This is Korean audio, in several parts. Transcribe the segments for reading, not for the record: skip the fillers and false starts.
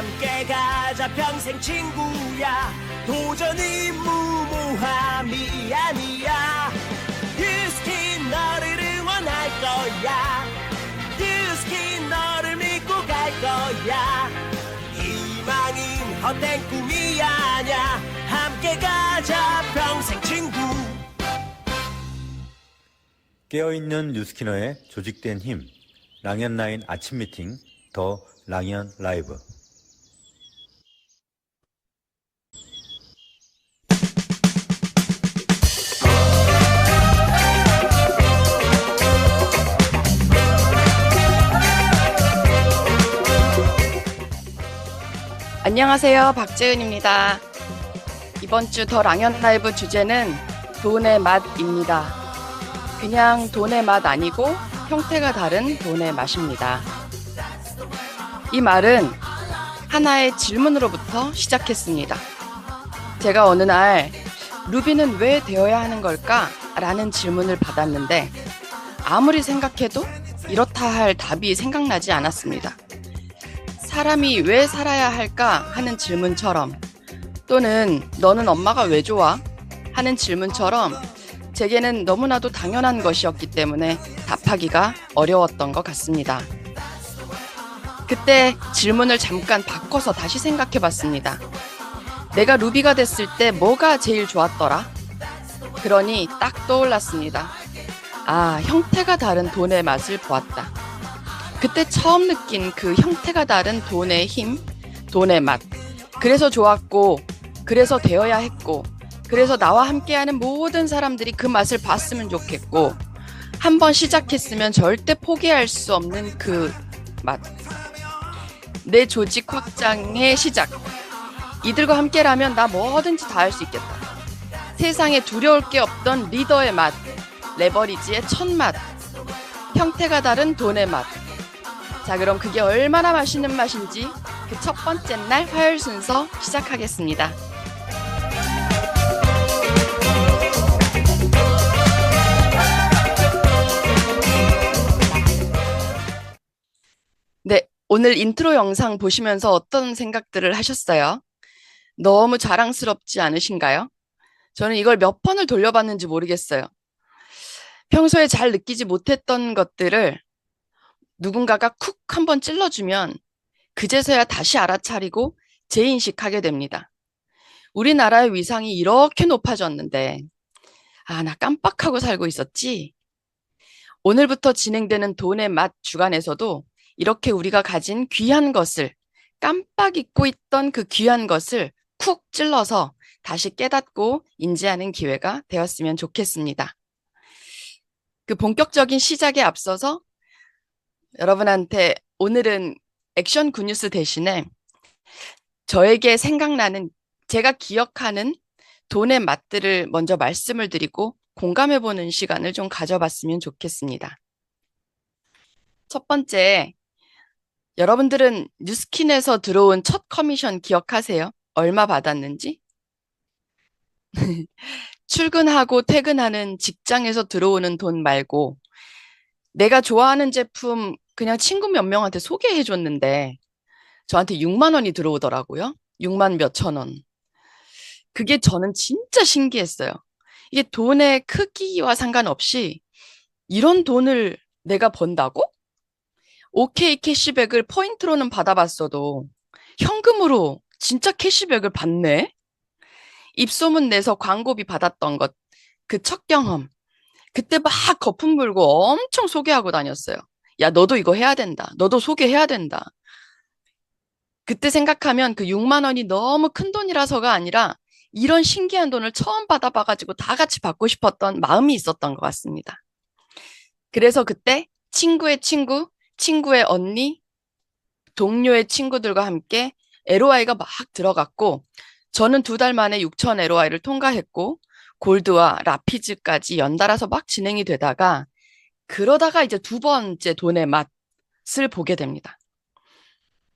함께 가자 평생 친구야. 도전이 무모함이 아니야. 뉴스킨 너를 응원할 거야. 뉴스킨 너를 믿고 갈 거야. 희망은 헛된 꿈이 아냐. 함께 가자 평생 친구. 깨어있는 뉴스키너의 조직된 힘, 랑연라인 아침 미팅, 더 랑연 라이브. 안녕하세요, 박재은입니다. 이번 주 더 랑연 라이브 주제는 돈의 맛입니다. 그냥 돈의 맛 아니고 형태가 다른 돈의 맛입니다. 이 말은 하나의 질문으로부터 시작했습니다. 제가 어느 날 루비는 왜 되어야 하는 걸까? 라는 질문을 받았는데 아무리 생각해도 이렇다 할 답이 생각나지 않았습니다. 사람이 왜 살아야 할까? 하는 질문처럼, 또는 너는 엄마가 왜 좋아? 하는 질문처럼 제게는 너무나도 당연한 것이었기 때문에 답하기가 어려웠던 것 같습니다. 그때 질문을 잠깐 바꿔서 다시 생각해 봤습니다. 내가 루비가 됐을 때 뭐가 제일 좋았더라? 그러니 딱 떠올랐습니다. 아, 형태가 다른 돈의 맛을 보았다. 그때 처음 느낀 그 형태가 다른 돈의 힘, 돈의 맛. 그래서 좋았고, 그래서 되어야 했고, 그래서 나와 함께하는 모든 사람들이 그 맛을 봤으면 좋겠고, 한번 시작했으면 절대 포기할 수 없는 그 맛. 내 조직 확장의 시작. 이들과 함께라면 나 뭐든지 다 할 수 있겠다. 세상에 두려울 게 없던 리더의 맛, 레버리지의 첫 맛, 형태가 다른 돈의 맛. 자, 그럼 그게 얼마나 맛있는 맛인지 그 첫 번째 날 화요일 순서 시작하겠습니다. 네, 오늘 인트로 영상 보시면서 어떤 생각들을 하셨어요? 너무 자랑스럽지 않으신가요? 저는 이걸 몇 번을 돌려봤는지 모르겠어요. 평소에 잘 느끼지 못했던 것들을 누군가가 쿡 한번 찔러주면 그제서야 다시 알아차리고 재인식하게 됩니다. 우리나라의 위상이 이렇게 높아졌는데, 아, 나 깜빡하고 살고 있었지? 오늘부터 진행되는 돈의 맛 주간에서도 이렇게 우리가 가진 귀한 것을, 깜빡 잊고 있던 그 귀한 것을 쿡 찔러서 다시 깨닫고 인지하는 기회가 되었으면 좋겠습니다. 그 본격적인 시작에 앞서서 여러분한테 오늘은 액션 굿뉴스 대신에 저에게 생각나는, 제가 기억하는 돈의 맛들을 먼저 말씀을 드리고 공감해보는 시간을 좀 가져봤으면 좋겠습니다. 첫 번째, 여러분들은 뉴스킨에서 들어온 첫 커미션 기억하세요? 얼마 받았는지? 출근하고 퇴근하는 직장에서 들어오는 돈 말고 내가 좋아하는 제품 그냥 친구 몇 명한테 소개해 줬는데 저한테 6만 원이 들어오더라고요. 6만 몇천 원. 그게 저는 진짜 신기했어요. 이게 돈의 크기와 상관없이 이런 돈을 내가 번다고? OK 캐시백을 포인트로는 받아봤어도 현금으로 진짜 캐시백을 받네? 입소문 내서 광고비 받았던 것, 그 첫 경험. 그때 막 거품 불고 엄청 소개하고 다녔어요. 야, 너도 이거 해야 된다. 너도 소개해야 된다. 그때 생각하면 그 6만 원이 너무 큰 돈이라서가 아니라 이런 신기한 돈을 처음 받아봐가지고 다 같이 받고 싶었던 마음이 있었던 것 같습니다. 그래서 그때 친구의 친구, 친구의 언니, 동료의 친구들과 함께 LOI가 막 들어갔고 저는 2달 만에 6천 LOI를 통과했고 골드와 라피즈까지 연달아서 막 진행이 되다가 그러다가 이제 두 번째 돈의 맛을 보게 됩니다.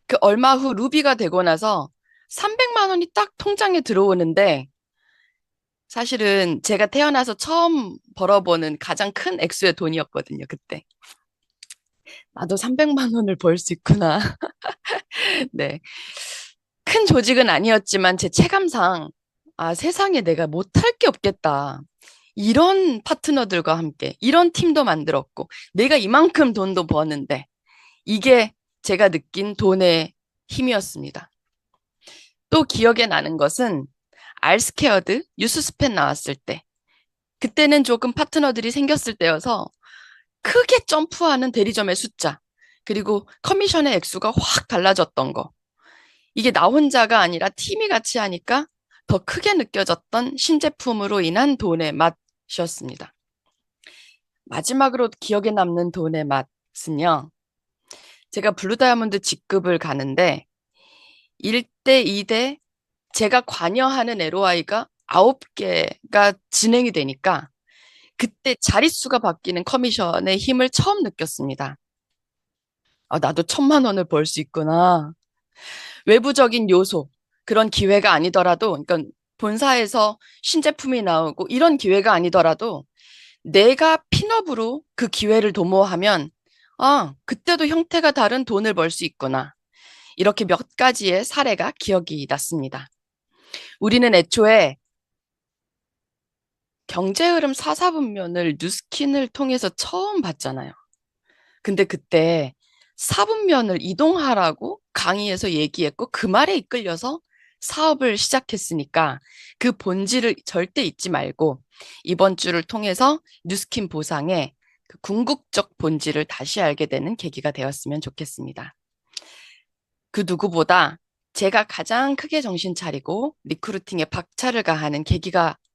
그 얼마 후 루비가 되고 나서 300만 원이 딱 통장에 들어오는데 사실은 제가 태어나서 처음 벌어보는 가장 큰 액수의 돈이었거든요, 그때. 나도 300만 원을 벌 수 있구나. 네. 큰 조직은 아니었지만 제 체감상 세상에 내가 못할 게 없겠다. 이런 파트너들과 함께 이런 팀도 만들었고 내가 이만큼 돈도 버는데 이게 제가 느낀 돈의 힘이었습니다. 또 기억에 나는 것은 알스케어드 뉴스스팻 나왔을 때 그때는 조금 파트너들이 생겼을 때여서 크게 점프하는 대리점의 숫자 그리고 커미션의 액수가 확 달라졌던 거 이게 나 혼자가 아니라 팀이 같이 하니까 더 크게 느껴졌던 신제품으로 인한 돈의 맛이었습니다. 마지막으로 기억에 남는 돈의 맛은요. 제가 블루다이아몬드 직급을 가는데 1대, 2대 제가 관여하는 LOI가 9개가 진행이 되니까 그때 자릿수가 바뀌는 커미션의 힘을 처음 느꼈습니다. 나도 1,000만 원을 벌 수 있구나. 외부적인 요소, 그런 기회가 아니더라도, 그러니까 본사에서 신제품이 나오고 이런 기회가 아니더라도 내가 핀업으로 그 기회를 도모하면 그때도 형태가 다른 돈을 벌 수 있구나. 이렇게 몇 가지의 사례가 기억이 났습니다. 우리는 애초에 경제흐름 사사분면을 뉴스킨을 통해서 처음 봤잖아요. 근데 그때 사분면을 이동하라고 강의에서 얘기했고 그 말에 이끌려서 사업을 시작했으니까 그 본질을 절대 잊지 말고 이번 주를 통해서 뉴스킨 보상의 그 궁극적 본질을 다시 알게 되는 계기가 되었으면 좋겠습니다. 그 누구보다 제가 가장 크게 정신 차리고 리크루팅에 박차를 가하는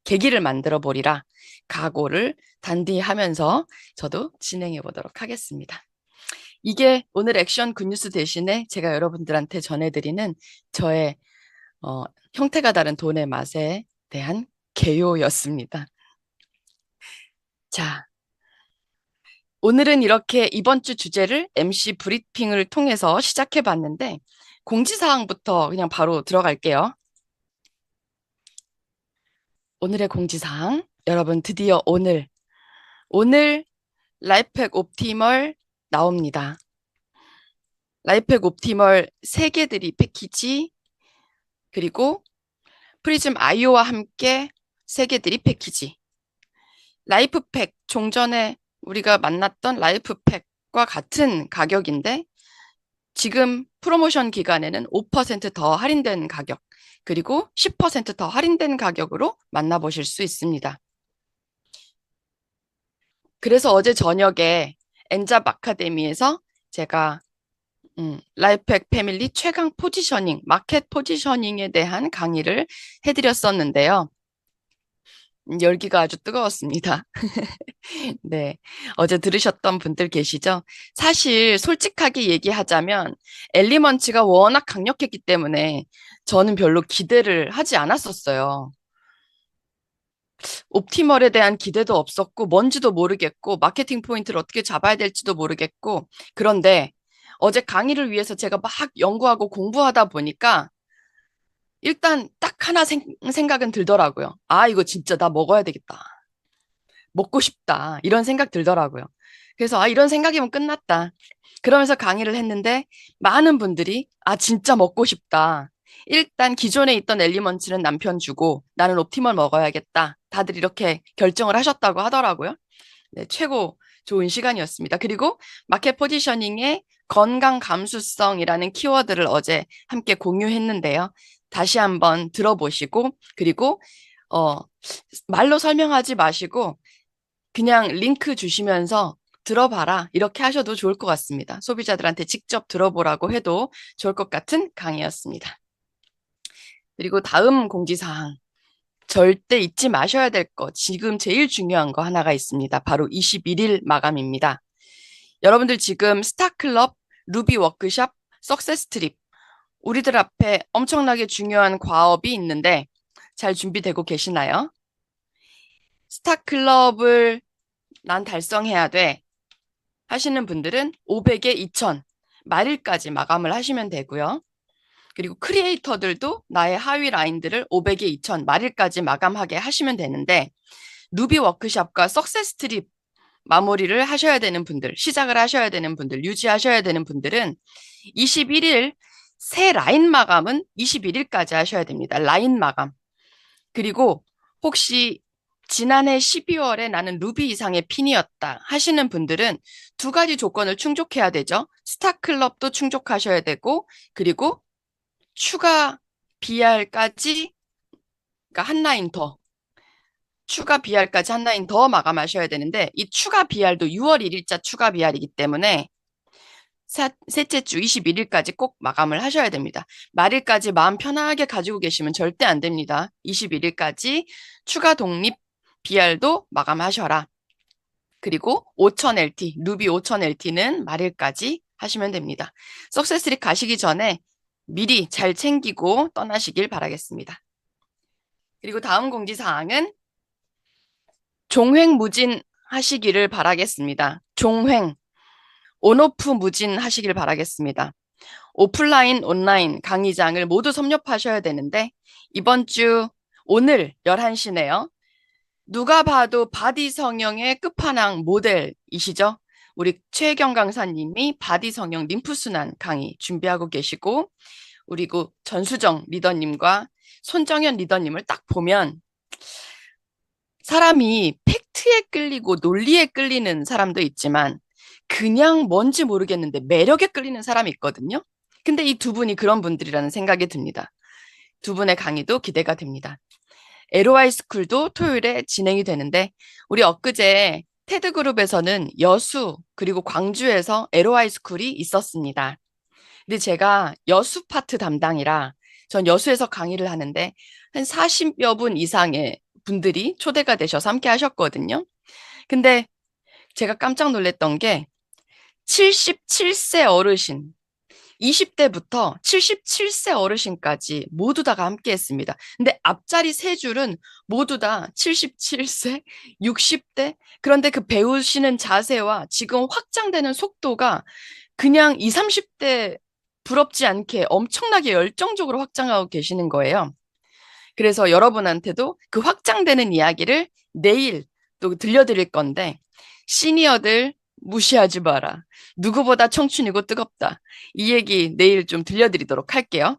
계기를 만들어 보리라 각오를 단디 하면서 저도 진행해 보도록 하겠습니다. 이게 오늘 액션 굿뉴스 대신에 제가 여러분들한테 전해드리는 저의 형태가 다른 돈의 맛에 대한 개요였습니다. 자, 오늘은 이렇게 이번 주 주제를 MC 브리핑을 통해서 시작해 봤는데 공지사항부터 그냥 바로 들어갈게요. 오늘의 공지사항, 여러분 드디어 오늘 라이프헥 옵티멀 나옵니다. 라이프헥 옵티멀 3개들이 패키지 그리고 프리즘 아이오와 함께 3개들이 패키지 라이프팩 종전에 우리가 만났던 라이프팩과 같은 가격인데 지금 프로모션 기간에는 5% 더 할인된 가격 그리고 10%더 할인된 가격으로 만나보실 수 있습니다. 그래서 어제 저녁에 엔잡 아카데미에서 제가 라이프헥 패밀리 최강 포지셔닝, 마켓 포지셔닝에 대한 강의를 해드렸었는데요. 열기가 아주 뜨거웠습니다. 네, 어제 들으셨던 분들 계시죠? 사실 솔직하게 얘기하자면 엘리먼츠가 워낙 강력했기 때문에 저는 별로 기대를 하지 않았었어요. 옵티멀에 대한 기대도 없었고 뭔지도 모르겠고 마케팅 포인트를 어떻게 잡아야 될지도 모르겠고 그런데 어제 강의를 위해서 제가 막 연구하고 공부하다 보니까 일단 딱 하나 생각은 들더라고요. 이거 진짜 나 먹어야 되겠다. 먹고 싶다. 이런 생각 들더라고요. 그래서 이런 생각이면 끝났다. 그러면서 강의를 했는데 많은 분들이 진짜 먹고 싶다. 일단 기존에 있던 엘리먼츠는 남편 주고 나는 옵티멀 먹어야겠다. 다들 이렇게 결정을 하셨다고 하더라고요. 네, 최고 좋은 시간이었습니다. 그리고 마켓 포지셔닝의 건강 감수성이라는 키워드를 어제 함께 공유했는데요. 다시 한번 들어보시고 그리고 말로 설명하지 마시고 그냥 링크 주시면서 들어봐라 이렇게 하셔도 좋을 것 같습니다. 소비자들한테 직접 들어보라고 해도 좋을 것 같은 강의였습니다. 그리고 다음 공지사항 절대 잊지 마셔야 될 거 지금 제일 중요한 거 하나가 있습니다. 바로 21일 마감입니다. 여러분들 지금 스타클럽, 루비 워크샵, 석세스 트립 우리들 앞에 엄청나게 중요한 과업이 있는데 잘 준비되고 계시나요? 스타클럽을 난 달성해야 돼 하시는 분들은 500에 2000 말일까지 마감을 하시면 되고요. 그리고 크리에이터들도 나의 하위 라인들을 500에 2000 말일까지 마감하게 하시면 되는데 루비 워크샵과 석세스 트립 마무리를 하셔야 되는 분들, 시작을 하셔야 되는 분들, 유지하셔야 되는 분들은 21일 새 라인 마감은 21일까지 하셔야 됩니다. 라인 마감. 그리고 혹시 지난해 12월에 나는 루비 이상의 핀이었다 하시는 분들은 두 가지 조건을 충족해야 되죠. 스타클럽도 충족하셔야 되고, 그리고 추가 BR까지, 그러니까 한 라인 더, 추가 BR까지 한 라인 더 마감하셔야 되는데, 이 추가 BR도 6월 1일자 추가 BR이기 때문에 셋째 주 21일까지 꼭 마감을 하셔야 됩니다. 말일까지 마음 편하게 가지고 계시면 절대 안 됩니다. 21일까지 추가 독립 BR도 마감하셔라. 그리고 5000LT, 루비 5000LT는 말일까지 하시면 됩니다. 석세스릭 가시기 전에 미리 잘 챙기고 떠나시길 바라겠습니다. 그리고 다음 공지사항은 종횡 무진 하시기를 바라겠습니다. 종횡. 온오프 무진 하시길 바라겠습니다. 오프라인, 온라인 강의장을 모두 섭렵하셔야 되는데 이번 주 오늘 11시네요. 누가 봐도 바디 성형의 끝판왕 모델이시죠? 우리 최경 강사님이 바디 성형 림프순환 강의 준비하고 계시고 그리고 전수정 리더님과 손정현 리더님을 딱 보면 사람이 팩트에 끌리고 논리에 끌리는 사람도 있지만 그냥 뭔지 모르겠는데 매력에 끌리는 사람이 있거든요. 근데 이 두 분이 그런 분들이라는 생각이 듭니다. 두 분의 강의도 기대가 됩니다. LOI 스쿨도 토요일에 진행이 되는데 우리 엊그제 테드그룹에서는 여수 그리고 광주에서 LOI 스쿨이 있었습니다. 근데 제가 여수 파트 담당이라 전 여수에서 강의를 하는데 한 40여 분 이상의 분들이 초대가 되셔서 함께 하셨거든요. 근데 제가 깜짝 놀랐던 게 77세 어르신, 20대부터 77세 어르신까지 모두 다가 함께 했습니다. 근데 앞자리 세 줄은 모두 다 77세, 60대. 그런데 그 배우시는 자세와 지금 확장되는 속도가 그냥 20, 30대 부럽지 않게 엄청나게 열정적으로 확장하고 계시는 거예요. 그래서 여러분한테도 그 확장되는 이야기를 내일 또 들려드릴 건데 시니어들 무시하지 마라. 누구보다 청춘이고 뜨겁다. 이 얘기 내일 좀 들려드리도록 할게요.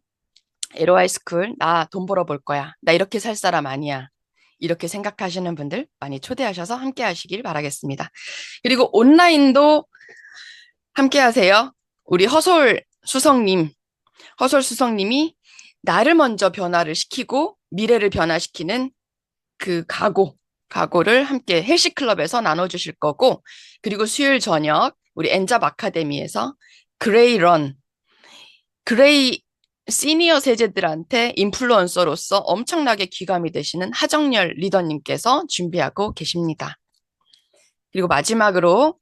LOI 스쿨, 나 돈 벌어볼 거야. 나 이렇게 살 사람 아니야. 이렇게 생각하시는 분들 많이 초대하셔서 함께 하시길 바라겠습니다. 그리고 온라인도 함께 하세요. 우리 허솔 수성님이 나를 먼저 변화를 시키고 미래를 변화시키는 그 각오를 함께 헬시클럽에서 나눠주실 거고, 그리고 수요일 저녁 우리 엔잡 아카데미에서 그레이 시니어 세대들한테 인플루언서로서 엄청나게 귀감이 되시는 하정열 리더님께서 준비하고 계십니다. 그리고 마지막으로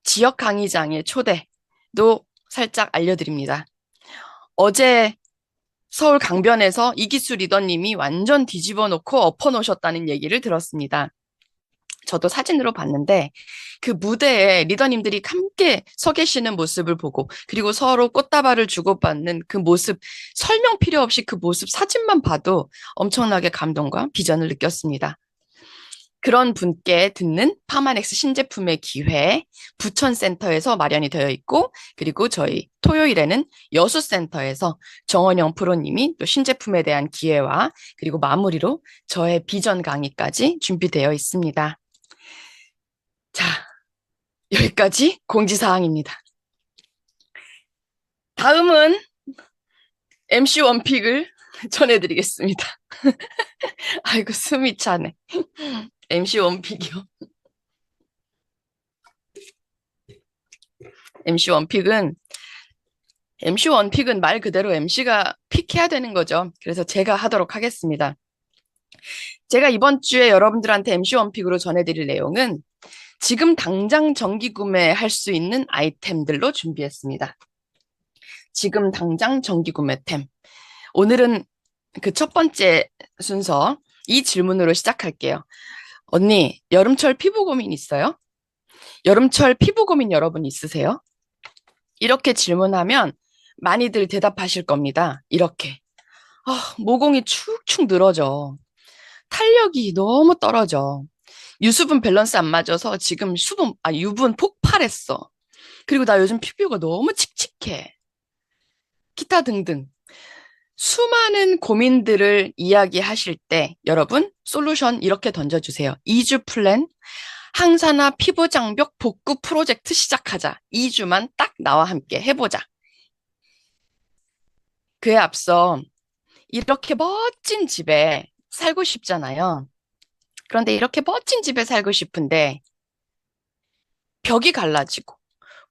지역 강의장의 초대도 살짝 알려드립니다. 어제 서울 강변에서 이기수 리더님이 완전 뒤집어 놓고 엎어 놓으셨다는 얘기를 들었습니다. 저도 사진으로 봤는데 그 무대에 리더님들이 함께 서 계시는 모습을 보고 그리고 서로 꽃다발을 주고받는 그 모습, 설명 필요 없이 그 모습 사진만 봐도 엄청나게 감동과 비전을 느꼈습니다. 그런 분께 듣는 파마넥스 신제품의 기회 부천센터에서 마련이 되어 있고, 그리고 저희 토요일에는 여수센터에서 정원영 프로님이 또 신제품에 대한 기회와 그리고 마무리로 저의 비전 강의까지 준비되어 있습니다. 자, 여기까지 공지사항입니다. 다음은 MC 원픽을 전해드리겠습니다. 아이고, 숨이 차네. MC 원픽이요. MC 원픽은 말 그대로 MC가 픽해야 되는 거죠. 그래서 제가 하도록 하겠습니다. 제가 이번 주에 여러분들한테 MC 원픽으로 전해드릴 내용은 지금 당장 정기 구매할 수 있는 아이템들로 준비했습니다. 지금 당장 정기 구매템. 오늘은 그 첫 번째 순서 이 질문으로 시작할게요. 언니, 여름철 피부 고민 있어요? 여름철 피부 고민 여러분 있으세요? 이렇게 질문하면 많이들 대답하실 겁니다. 이렇게. 모공이 축축 늘어져. 탄력이 너무 떨어져. 유수분 밸런스 안 맞아서 지금 유분 폭발했어. 그리고 나 요즘 피부가 너무 칙칙해. 기타 등등 수많은 고민들을 이야기하실 때 여러분 솔루션 이렇게 던져주세요. 2주 플랜, 항산화 피부 장벽 복구 프로젝트 시작하자. 2주만 딱 나와 함께 해보자. 그에 앞서 이렇게 멋진 집에 살고 싶잖아요. 그런데 이렇게 멋진 집에 살고 싶은데 벽이 갈라지고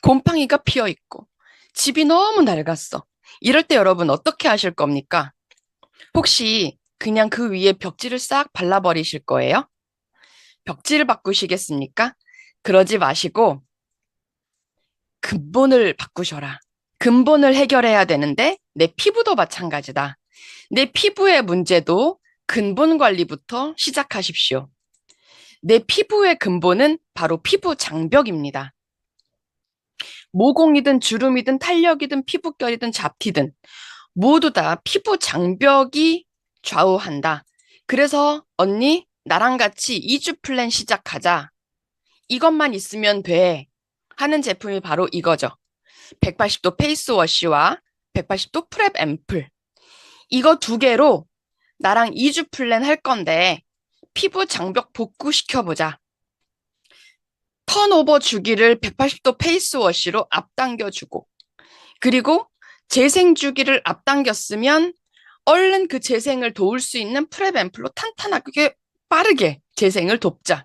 곰팡이가 피어 있고 집이 너무 낡았어. 이럴 때 여러분 어떻게 하실 겁니까? 혹시 그냥 그 위에 벽지를 싹 발라버리실 거예요? 벽지를 바꾸시겠습니까? 그러지 마시고 근본을 바꾸셔라. 근본을 해결해야 되는데 내 피부도 마찬가지다. 내 피부의 문제도 근본 관리부터 시작하십시오. 내 피부의 근본은 바로 피부 장벽입니다. 모공이든 주름이든 탄력이든 피부결이든 잡티든 모두 다 피부 장벽이 좌우한다. 그래서 언니 나랑 같이 2주 플랜 시작하자. 이것만 있으면 돼. 하는 제품이 바로 이거죠. 180도 페이스워시와 180도 프랩 앰플. 이거 두 개로 나랑 2주 플랜 할 건데 피부 장벽 복구시켜보자. 턴오버 주기를 180도 페이스워시로 앞당겨주고 그리고 재생 주기를 앞당겼으면 얼른 그 재생을 도울 수 있는 프랩 앰플로 탄탄하게 빠르게 재생을 돕자.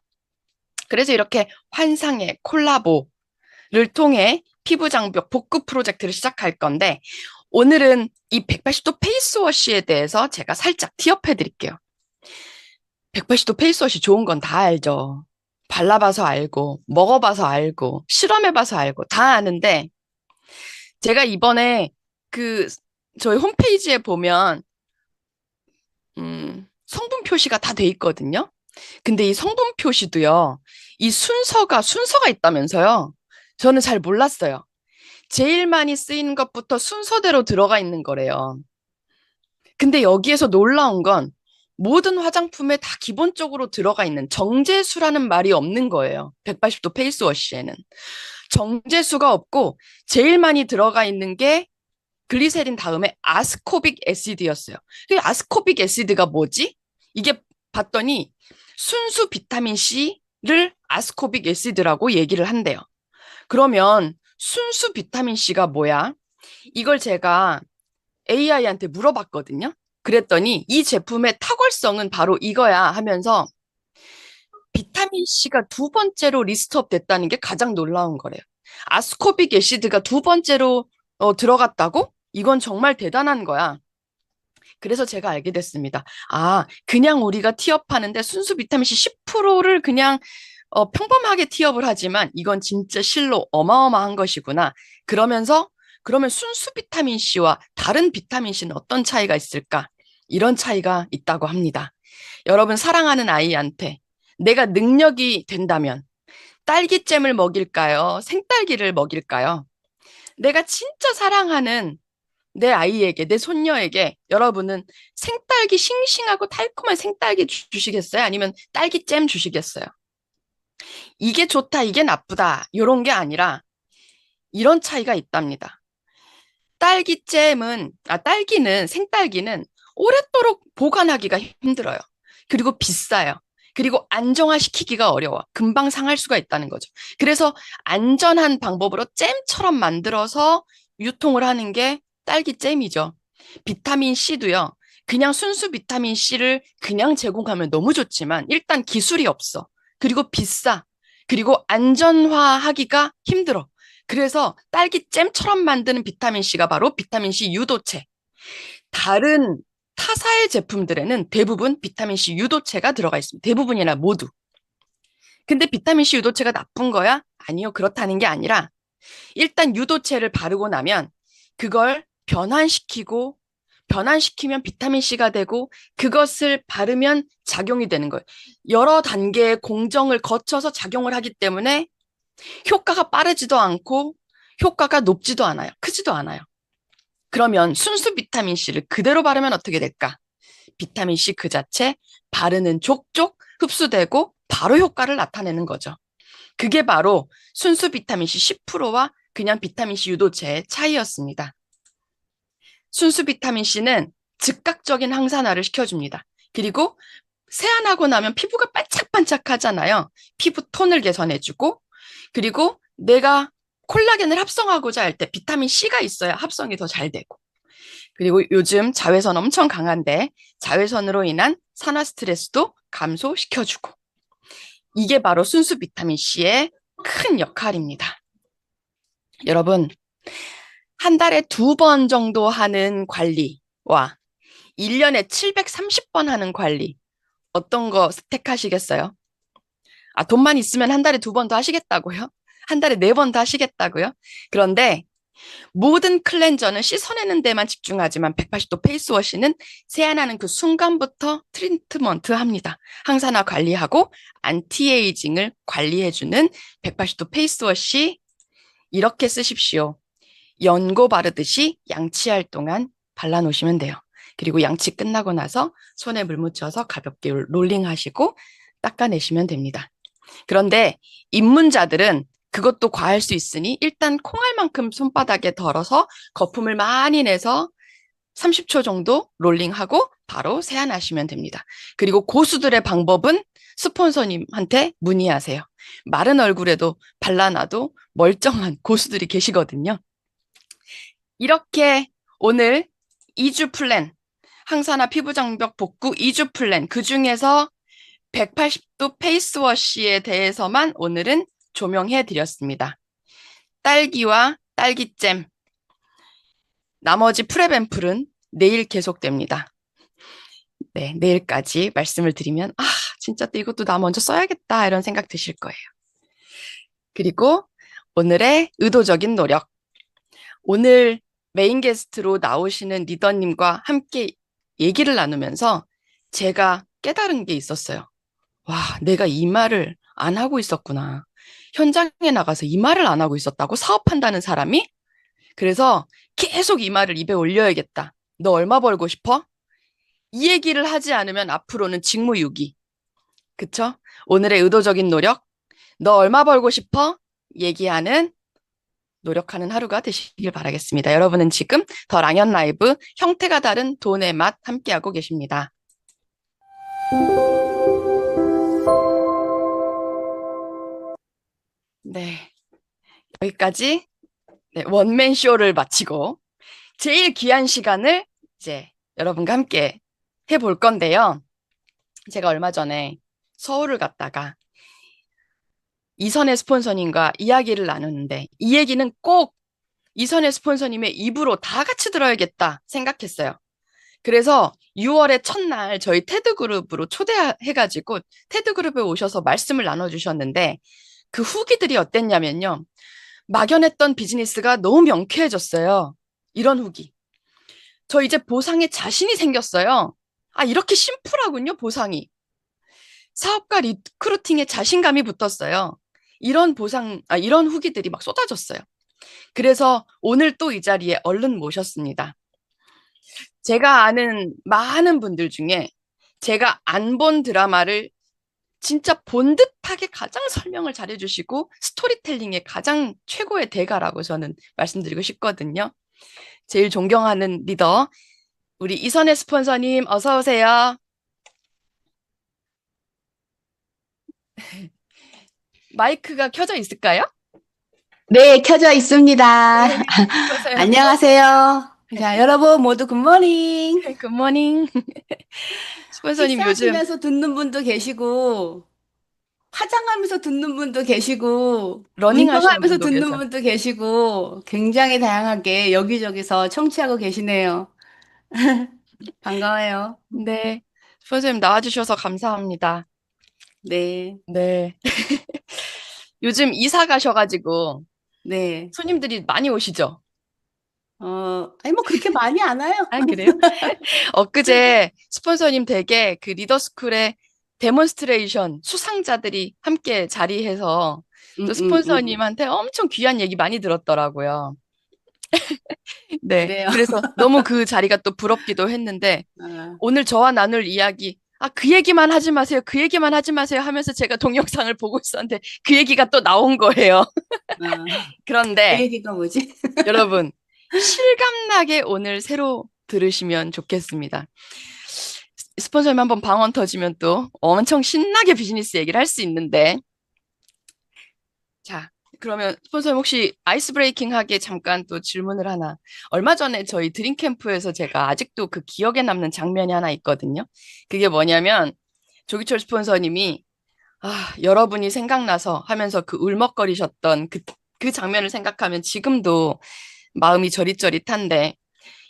그래서 이렇게 환상의 콜라보를 통해 피부 장벽 복구 프로젝트를 시작할 건데 오늘은 이 180도 페이스워시에 대해서 제가 살짝 티업해 드릴게요. 180도 페이스워시 좋은 건 다 알죠. 발라봐서 알고, 먹어봐서 알고, 실험해봐서 알고, 다 아는데, 제가 이번에 저희 홈페이지에 보면, 성분 표시가 다 돼 있거든요. 근데 이 성분 표시도요, 이 순서가 있다면서요. 저는 잘 몰랐어요. 제일 많이 쓰이는 것부터 순서대로 들어가 있는 거래요. 근데 여기에서 놀라운 건 모든 화장품에 다 기본적으로 들어가 있는 정제수라는 말이 없는 거예요. 180도 페이스워시에는. 정제수가 없고 제일 많이 들어가 있는 게 글리세린 다음에 아스코빅 애시드였어요. 그 아스코빅 애시드가 뭐지? 이게 봤더니 순수 비타민 C를 아스코빅 애시드라고 얘기를 한대요. 그러면 순수 비타민 C가 뭐야? 이걸 제가 AI한테 물어봤거든요. 그랬더니 이 제품의 탁월성은 바로 이거야 하면서 비타민 C가 두 번째로 리스트업 됐다는 게 가장 놀라운 거래요. 아스코빅 애시드가 두 번째로 들어갔다고? 이건 정말 대단한 거야. 그래서 제가 알게 됐습니다. 아, 그냥 우리가 티업하는데 순수 비타민 C 10%를 그냥 평범하게 티업을 하지만 이건 진짜 실로 어마어마한 것이구나. 그러면 순수 비타민 C와 다른 비타민 C는 어떤 차이가 있을까? 이런 차이가 있다고 합니다. 여러분 사랑하는 아이한테 내가 능력이 된다면 딸기잼을 먹일까요? 생딸기를 먹일까요? 내가 진짜 사랑하는 내 아이에게, 내 손녀에게 여러분은 생딸기 싱싱하고 달콤한 생딸기 주시겠어요? 아니면 딸기잼 주시겠어요? 이게 좋다, 이게 나쁘다 이런 게 아니라 이런 차이가 있답니다. 생딸기는 오랫도록 보관하기가 힘들어요. 그리고 비싸요. 그리고 안정화시키기가 어려워. 금방 상할 수가 있다는 거죠. 그래서 안전한 방법으로 잼처럼 만들어서 유통을 하는 게 딸기잼이죠. 비타민 C도요. 그냥 순수 비타민 C를 그냥 제공하면 너무 좋지만 일단 기술이 없어. 그리고 비싸. 그리고 안전화하기가 힘들어. 그래서 딸기잼처럼 만드는 비타민 C가 바로 비타민 C 유도체. 다른 타사의 제품들에는 대부분 비타민 C 유도체가 들어가 있습니다. 대부분이나 모두. 근데 비타민 C 유도체가 나쁜 거야? 아니요. 그렇다는 게 아니라 일단 유도체를 바르고 나면 그걸 변환시키면 비타민 C가 되고 그것을 바르면 작용이 되는 거예요. 여러 단계의 공정을 거쳐서 작용을 하기 때문에 효과가 빠르지도 않고 효과가 높지도 않아요. 크지도 않아요. 그러면 순수 비타민 C를 그대로 바르면 어떻게 될까? 비타민 C 그 자체 바르는 족족 흡수되고 바로 효과를 나타내는 거죠. 그게 바로 순수 비타민 C 10%와 그냥 비타민 C 유도체의 차이였습니다. 순수 비타민 C는 즉각적인 항산화를 시켜줍니다. 그리고 세안하고 나면 피부가 반짝반짝하잖아요. 피부 톤을 개선해주고, 그리고 내가 콜라겐을 합성하고자 할 때 비타민 C가 있어야 합성이 더 잘 되고, 그리고 요즘 자외선 엄청 강한데 자외선으로 인한 산화 스트레스도 감소시켜주고, 이게 바로 순수 비타민 C의 큰 역할입니다. 여러분, 한 달에 2번 정도 하는 관리와 1년에 730번 하는 관리, 어떤 거 택하시겠어요? 아, 돈만 있으면 한 달에 2번 더 하시겠다고요? 한 달에 4번 더 하시겠다고요? 그런데 모든 클렌저는 씻어내는 데만 집중하지만 180도 페이스워시는 세안하는 그 순간부터 트리트먼트 합니다. 항산화 관리하고 안티에이징을 관리해주는 180도 페이스워시 이렇게 쓰십시오. 연고 바르듯이 양치할 동안 발라놓으시면 돼요. 그리고 양치 끝나고 나서 손에 물 묻혀서 가볍게 롤링하시고 닦아내시면 됩니다. 그런데 입문자들은 그것도 과할 수 있으니 일단 콩알만큼 손바닥에 덜어서 거품을 많이 내서 30초 정도 롤링하고 바로 세안하시면 됩니다. 그리고 고수들의 방법은 스폰서님한테 문의하세요. 마른 얼굴에도 발라놔도 멀쩡한 고수들이 계시거든요. 이렇게 오늘 2주 플랜, 항산화 피부장벽 복구 2주 플랜, 그중에서 180도 페이스워시에 대해서만 오늘은 조명해 드렸습니다. 딸기와 딸기잼, 나머지 프랩앰플은 내일 계속됩니다. 네, 내일까지 말씀을 드리면 진짜 또 이것도 나 먼저 써야겠다 이런 생각 드실 거예요. 그리고 오늘의 의도적인 노력. 오늘 메인 게스트로 나오시는 리더님과 함께 얘기를 나누면서 제가 깨달은 게 있었어요. 와, 내가 이 말을 안 하고 있었구나. 현장에 나가서 이 말을 안 하고 있었다고? 사업한다는 사람이? 그래서 계속 이 말을 입에 올려야겠다. 너 얼마 벌고 싶어? 이 얘기를 하지 않으면 앞으로는 직무유기. 그쵸? 오늘의 의도적인 노력. 너 얼마 벌고 싶어? 얘기하는 노력하는 하루가 되시길 바라겠습니다. 여러분은 지금 더 랑연 라이브 형태가 다른 돈의 맛 함께하고 계십니다. 네, 여기까지 원맨 쇼를 마치고 제일 귀한 시간을 이제 여러분과 함께 해볼 건데요. 제가 얼마 전에 서울을 갔다가 이선혜 스폰서님과 이야기를 나누는데 이 얘기는 꼭 이선혜 스폰서님의 입으로 다 같이 들어야겠다 생각했어요. 그래서 6월의 첫날 저희 테드그룹으로 초대해가지고 테드그룹에 오셔서 말씀을 나눠주셨는데 그 후기들이 어땠냐면요. 막연했던 비즈니스가 너무 명쾌해졌어요. 이런 후기. 저 이제 보상에 자신이 생겼어요. 이렇게 심플하군요, 보상이. 사업가 리크루팅에 자신감이 붙었어요. 이런 이런 후기들이 막 쏟아졌어요. 그래서 오늘 또 이 자리에 얼른 모셨습니다. 제가 아는 많은 분들 중에 제가 안 본 드라마를 진짜 본 듯하게 가장 설명을 잘해주시고 스토리텔링의 가장 최고의 대가라고 저는 말씀드리고 싶거든요. 제일 존경하는 리더, 우리 이선혜 스폰서님 어서 오세요. 마이크가 켜져 있을까요? 네, 켜져 있습니다. 네, 어서요. 안녕하세요. 자, 여러분 모두 굿모닝. 굿모닝. 스폰서님 요즘 식사하시면서 듣는 분도 계시고, 화장하면서 듣는 분도 계시고, 러닝 하시는 운동하면서 분도 듣는 계세요. 분도 계시고, 굉장히 다양하게 여기저기서 청취하고 계시네요. 반가워요. 네, 스폰서님 나와주셔서 감사합니다. 네, 네. 요즘 이사 가셔가지고 네. 손님들이 많이 오시죠? 아니, 뭐 그렇게 많이 안 와요. 그래요? 엊그제 스폰서님 댁에 그 리더스쿨의 데몬스트레이션 수상자들이 함께 자리해서 또 스폰서님한테 엄청 귀한 얘기 많이 들었더라고요. 네. 그래요. 그래서 너무 그 자리가 또 부럽기도 했는데 아, 오늘 저와 나눌 이야기, 그 얘기만 하지 마세요. 그 얘기만 하지 마세요 하면서 제가 동영상을 보고 있었는데 그 얘기가 또 나온 거예요. 그 그런데 얘기가 뭐지? 여러분, 실감나게 오늘 새로 들으시면 좋겠습니다. 스폰서님 한번 방언 터지면 또 엄청 신나게 비즈니스 얘기를 할 수 있는데. 자, 그러면 스폰서님 혹시 아이스 브레이킹하게 잠깐 또 질문을 하나. 얼마 전에 저희 드림캠프에서 제가 아직도 그 기억에 남는 장면이 하나 있거든요. 그게 뭐냐면 조기철 스폰서님이 여러분이 생각나서 하면서 그 울먹거리셨던 그 장면을 생각하면 지금도 마음이 저릿저릿한데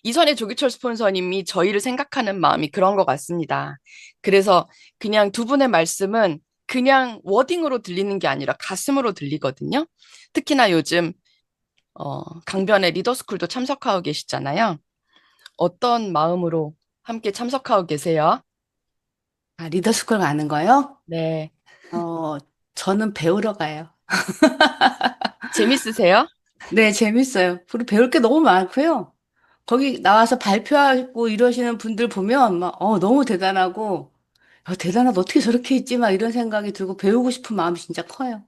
이선의 조기철 스폰서님이 저희를 생각하는 마음이 그런 것 같습니다. 그래서 그냥 두 분의 말씀은 그냥 워딩으로 들리는 게 아니라 가슴으로 들리거든요. 특히나 요즘 강변의 리더스쿨도 참석하고 계시잖아요. 어떤 마음으로 함께 참석하고 계세요? 아, 리더스쿨 가는 거요? 네. 어, 저는 배우러 가요. 재밌으세요? 네, 재밌어요. 그리고 배울 게 너무 많고요. 거기 나와서 발표하고 이러시는 분들 보면 막, 너무 대단하고, 대단하다. 어떻게 저렇게 했지? 막 이런 생각이 들고 배우고 싶은 마음이 진짜 커요.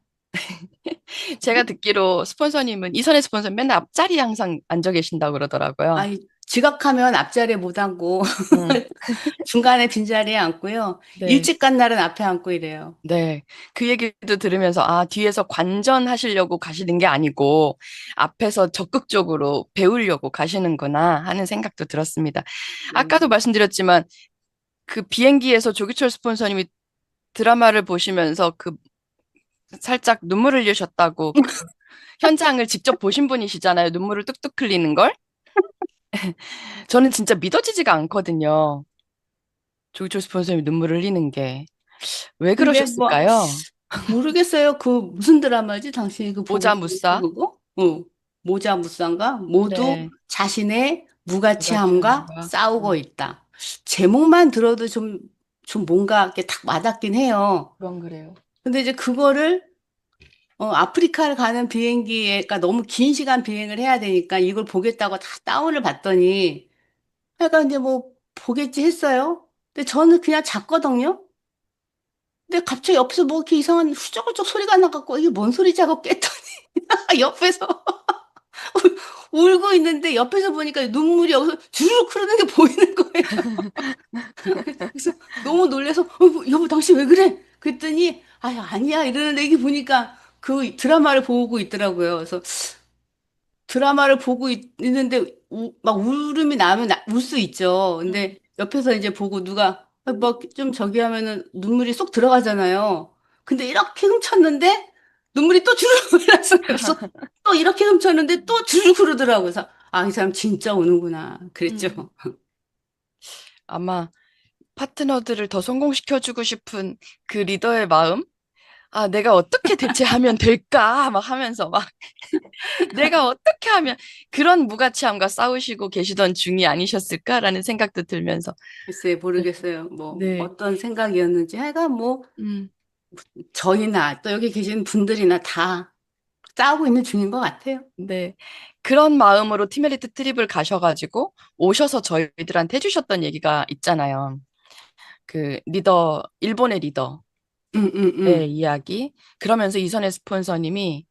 제가 듣기로 스폰서님은 이선의 스폰서는 맨날 앞자리에 항상 앉아 계신다고 그러더라고요. 아니, 지각하면 앞자리에 못 앉고, 음, 중간에 빈자리에 앉고요. 네. 일찍 간 날은 앞에 앉고 이래요. 네. 그 얘기도 들으면서, 뒤에서 관전하시려고 가시는 게 아니고, 앞에서 적극적으로 배우려고 가시는구나 하는 생각도 들었습니다. 아까도 네. 말씀드렸지만, 그 비행기에서 조기철 스폰서님이 드라마를 보시면서 살짝 눈물을 흘리셨다고, 현장을 직접 보신 분이시잖아요. 눈물을 뚝뚝 흘리는 걸. 저는 진짜 믿어지지가 않거든요. 조기철 스폰서님이 눈물을 흘리는 게. 왜 근데 뭐, 그러셨을까요? 모르겠어요. 그 무슨 드라마지? 당신이 그 보고 모자 있는 무싸? 그거? 모자 무쌍가? 모두 네. 자신의 누가 무가치함과 취한가? 싸우고 있다. 제목만 들어도 좀 뭔가 이렇게 탁 와닿긴 해요. 그건 그래요. 근데 이제 그거를 아프리카를 가는 비행기가 너무 긴 시간 비행을 해야 되니까 이걸 보겠다고 다 다운을 받더니 약간 이제 뭐 보겠지 했어요. 근데 저는 그냥 잤거든요. 근데 갑자기 옆에서 뭐 이렇게 이상한 후적후적 소리가 나갖고 이게 뭔 소리지 하고 깼더니 옆에서 울고 있는데 옆에서 보니까 눈물이 여기서 주르륵 흐르는 게 보이는 거예요. 그래서 너무 놀라서 여보 당신 왜 그래? 그랬더니 아니야 이러는데 이게 보니까 그 드라마를 보고 있더라고요. 그래서 드라마를 보고 있는데 막 울음이 나면 울 수 있죠. 음. 근데 옆에서 이제 보고 누가 뭐 좀 저기 하면은 눈물이 쏙 들어가잖아요. 근데 이렇게 훔쳤는데 눈물이 또 주르륵 흘렀어요. 그래서 또 이렇게 훔쳤는데 또 주르륵 흐르더라고요. 그래서 이 사람 진짜 우는구나. 음. 그랬죠. 아마 파트너들을 더 성공시켜주고 싶은 그 리더의 마음? 내가 어떻게 대체하면 될까? 막 하면서 내가 어떻게 하면 그런 무가치함과 싸우시고 계시던 중이 아니셨을까라는 생각도 들면서, 글쎄 네. 모르겠어요. 뭐 네. 어떤 생각이었는지 하여간 뭐 음, 저희나 또 여기 계신 분들이나 다 싸우고 있는 중인 것 같아요. 네. 그런 마음으로 티멜리트 트립을 가셔가지고 오셔서 저희들한테 해주셨던 얘기가 있잖아요. 그 일본의 리더의 응, 응, 응. 이야기. 그러면서 이선의 스폰서님이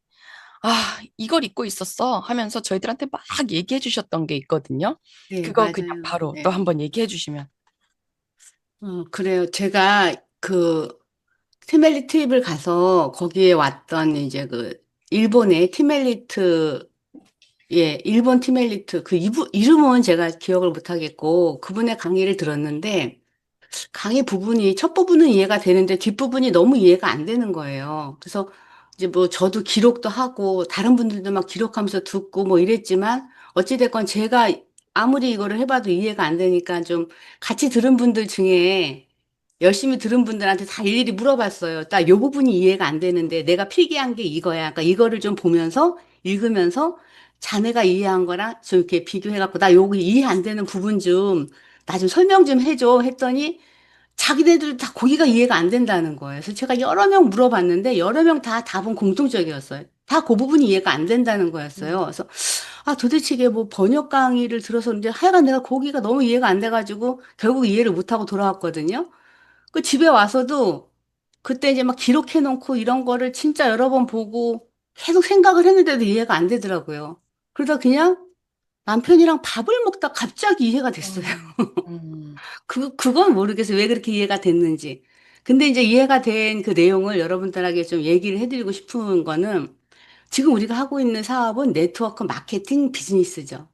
이걸 잊고 있었어 하면서 저희들한테 막 얘기해 주셨던 게 있거든요. 네, 그거 그냥 맞아요. 바로 또 네. 한번 얘기해 주시면. 그래요. 제가 그 티멜리 트립을 가서 거기에 왔던 이제 그 일본의 티멜리트, 예, 일본 티멜리트 그 이름은 제가 기억을 못 하겠고 그분의 강의를 들었는데 강의 부분이 첫 부분은 이해가 되는데 뒷부분이 너무 이해가 안 되는 거예요. 그래서 이제 뭐 저도 기록도 하고 다른 분들도 막 기록하면서 듣고 뭐 이랬지만 어찌됐건 제가 아무리 이거를 해봐도 이해가 안 되니까 좀 같이 들은 분들 중에 열심히 들은 분들한테 다 일일이 물어봤어요. 딱 요 부분이 이해가 안 되는데 내가 필기한 게 이거야. 그러니까 이거를 좀 보면서 읽으면서 자네가 이해한 거랑 좀 이렇게 비교해갖고 나 요거 이해 안 되는 부분 좀 나 좀 설명 좀 해줘 했더니 자기네들 다 거기가 이해가 안 된다는 거예요. 그래서 제가 여러 명 물어봤는데 여러 명 다 답은 공통적이었어요. 다 그 부분이 이해가 안 된다는 거였어요. 음. 그래서 도대체 이게 뭐 번역 강의를 들었었는데 하여간 내가 거기가 너무 이해가 안 돼가지고 결국 이해를 못하고 돌아왔거든요. 그 집에 와서도 그때 이제 막 기록해 놓고 이런 거를 진짜 여러 번 보고 계속 생각을 했는데도 이해가 안 되더라고요. 그러다 그냥 남편이랑 밥을 먹다 갑자기 이해가 됐어요. 음, 그건 모르겠어요. 왜 그렇게 이해가 됐는지. 근데 이제 이해가 된 그 내용을 여러분들에게 좀 얘기를 해드리고 싶은 거는 지금 우리가 하고 있는 사업은 네트워크 마케팅 비즈니스죠.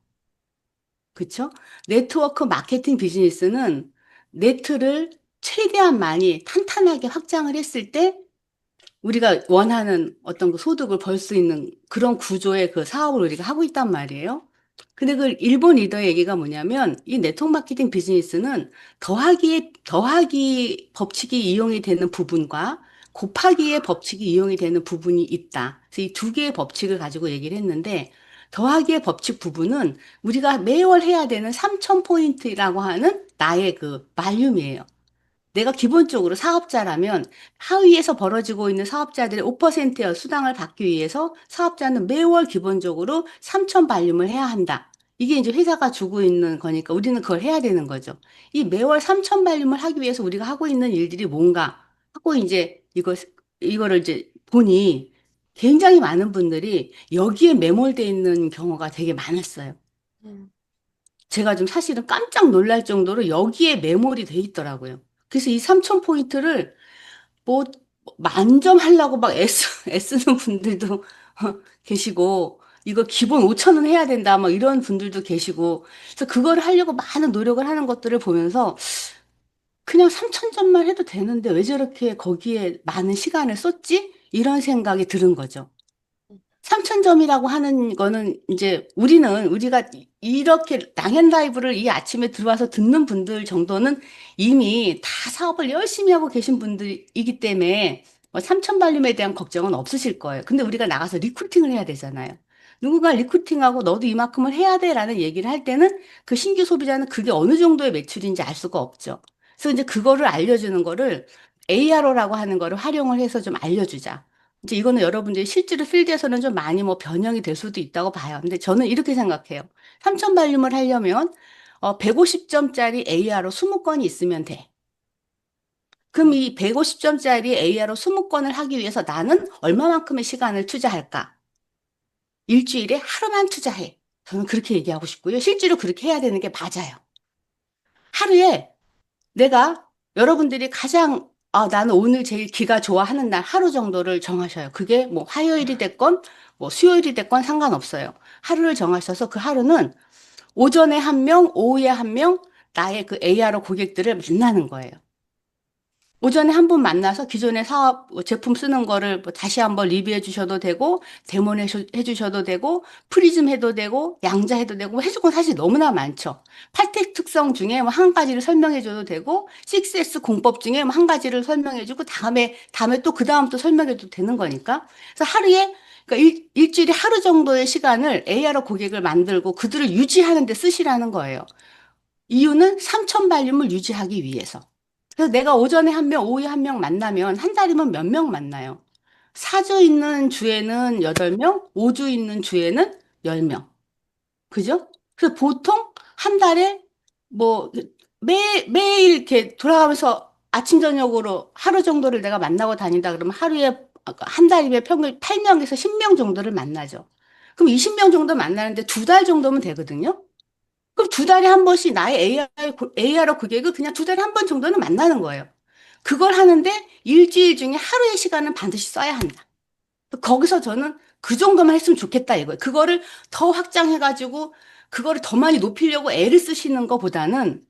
그쵸? 네트워크 마케팅 비즈니스는 네트를 최대한 많이 탄탄하게 확장을 했을 때 우리가 원하는 어떤 그 소득을 벌 수 있는 그런 구조의 그 사업을 우리가 하고 있단 말이에요. 근데 그 일본 리더의 얘기가 뭐냐면 이 네트워크 마케팅 비즈니스는 더하기 법칙이 이용이 되는 부분과 곱하기의 법칙이 이용이 되는 부분이 있다. 그래서 이 두 개의 법칙을 가지고 얘기를 했는데 더하기의 법칙 부분은 우리가 매월 해야 되는 3,000포인트라고 하는 나의 그 발륨이에요. 내가 기본적으로 사업자라면 하위에서 벌어지고 있는 사업자들의 5%의 수당을 받기 위해서 사업자는 매월 기본적으로 3천 발륨을 해야 한다. 이게 이제 회사가 주고 있는 거니까 우리는 그걸 해야 되는 거죠. 이 매월 3천 발륨을 하기 위해서 우리가 하고 있는 일들이 뭔가 하고 이제 이거를 이제 보니 굉장히 많은 분들이 여기에 매몰돼 있는 경우가 되게 많았어요. 음, 제가 좀 사실은 깜짝 놀랄 정도로 여기에 매몰이 돼 있더라고요. 그래서 이 3,000포인트를 뭐 만점하려고 막 애쓰는 분들도 계시고, 이거 기본 5,000원 해야 된다, 막 이런 분들도 계시고, 그래서 그거를 하려고 많은 노력을 하는 것들을 보면서 그냥 3,000점만 해도 되는데 왜 저렇게 거기에 많은 시간을 썼지? 이런 생각이 드는 거죠. 3,000점이라고 하는 거는 이제 우리가 이렇게 낭연 라이브를 이 아침에 들어와서 듣는 분들 정도는 이미 다 사업을 열심히 하고 계신 분들이기 때문에 뭐 3,000 발륨에 대한 걱정은 없으실 거예요. 근데 우리가 나가서 리크루팅을 해야 되잖아요. 누군가 리크루팅하고 너도 이만큼을 해야 돼라는 얘기를 할 때는 그 신규 소비자는 그게 어느 정도의 매출인지 알 수가 없죠. 그래서 이제 그거를 알려주는 거를 ARO라고 하는 거를 활용을 해서 좀 알려주자. 이제 이거는 여러분들이 실제로 필드에서는 좀 많이 뭐 변형이 될 수도 있다고 봐요. 근데 저는 이렇게 생각해요. 3천 발륨을 하려면 150점짜리 AR로 20건이 있으면 돼. 그럼 이 150점짜리 AR로 20건을 하기 위해서 나는 얼마만큼의 시간을 투자할까? 일주일에 하루만 투자해. 저는 그렇게 얘기하고 싶고요. 실제로 그렇게 해야 되는 게 맞아요. 하루에 내가 여러분들이 가장 나는 오늘 제일 기가 좋아하는 날 하루 정도를 정하셔요. 그게 뭐 화요일이 됐건 뭐 수요일이 됐건 상관없어요. 하루를 정하셔서 그 하루는 오전에 한 명, 오후에 한 명, 나의 그 ARO 고객들을 만나는 거예요. 오전에 한 분 만나서 기존의 사업 제품 쓰는 거를 뭐 다시 한번 리뷰해 주셔도 되고 데모해 주셔도 되고 프리즘 해도 되고 양자 해도 되고 뭐 해줄 건 사실 너무나 많죠. 팔텍 특성 중에 뭐 한 가지를 설명해 줘도 되고 6S 공법 중에 뭐 한 가지를 설명해 주고 다음에 또 그 다음 또 설명해 줘도 되는 거니까. 그래서 하루에 그러니까 일주일에 하루 정도의 시간을 ARO 고객을 만들고 그들을 유지하는 데 쓰시라는 거예요. 이유는 3천 발륨을 유지하기 위해서. 그래서 내가 오전에 한 명, 오후에 한 명 만나면 한 달이면 몇 명 만나요? 4주 있는 주에는 8명, 5주 있는 주에는 10명. 그죠? 그래서 보통 한 달에 뭐 매일 이렇게 돌아가면서 아침, 저녁으로 하루 정도를 내가 만나고 다닌다 그러면 하루에 한 달이면 평균 8명에서 10명 정도를 만나죠. 그럼 20명 정도 만나는데 2달 정도면 되거든요. 그럼 2달에 한 번씩 나의 AR 고객을 그냥 2달에 한 번 정도는 만나는 거예요. 그걸 하는데 일주일 중에 하루의 시간은 반드시 써야 한다. 거기서 저는 그 정도만 했으면 좋겠다 이거예요. 그거를 더 확장해가지고 그거를 더 많이 높이려고 애를 쓰시는 것보다는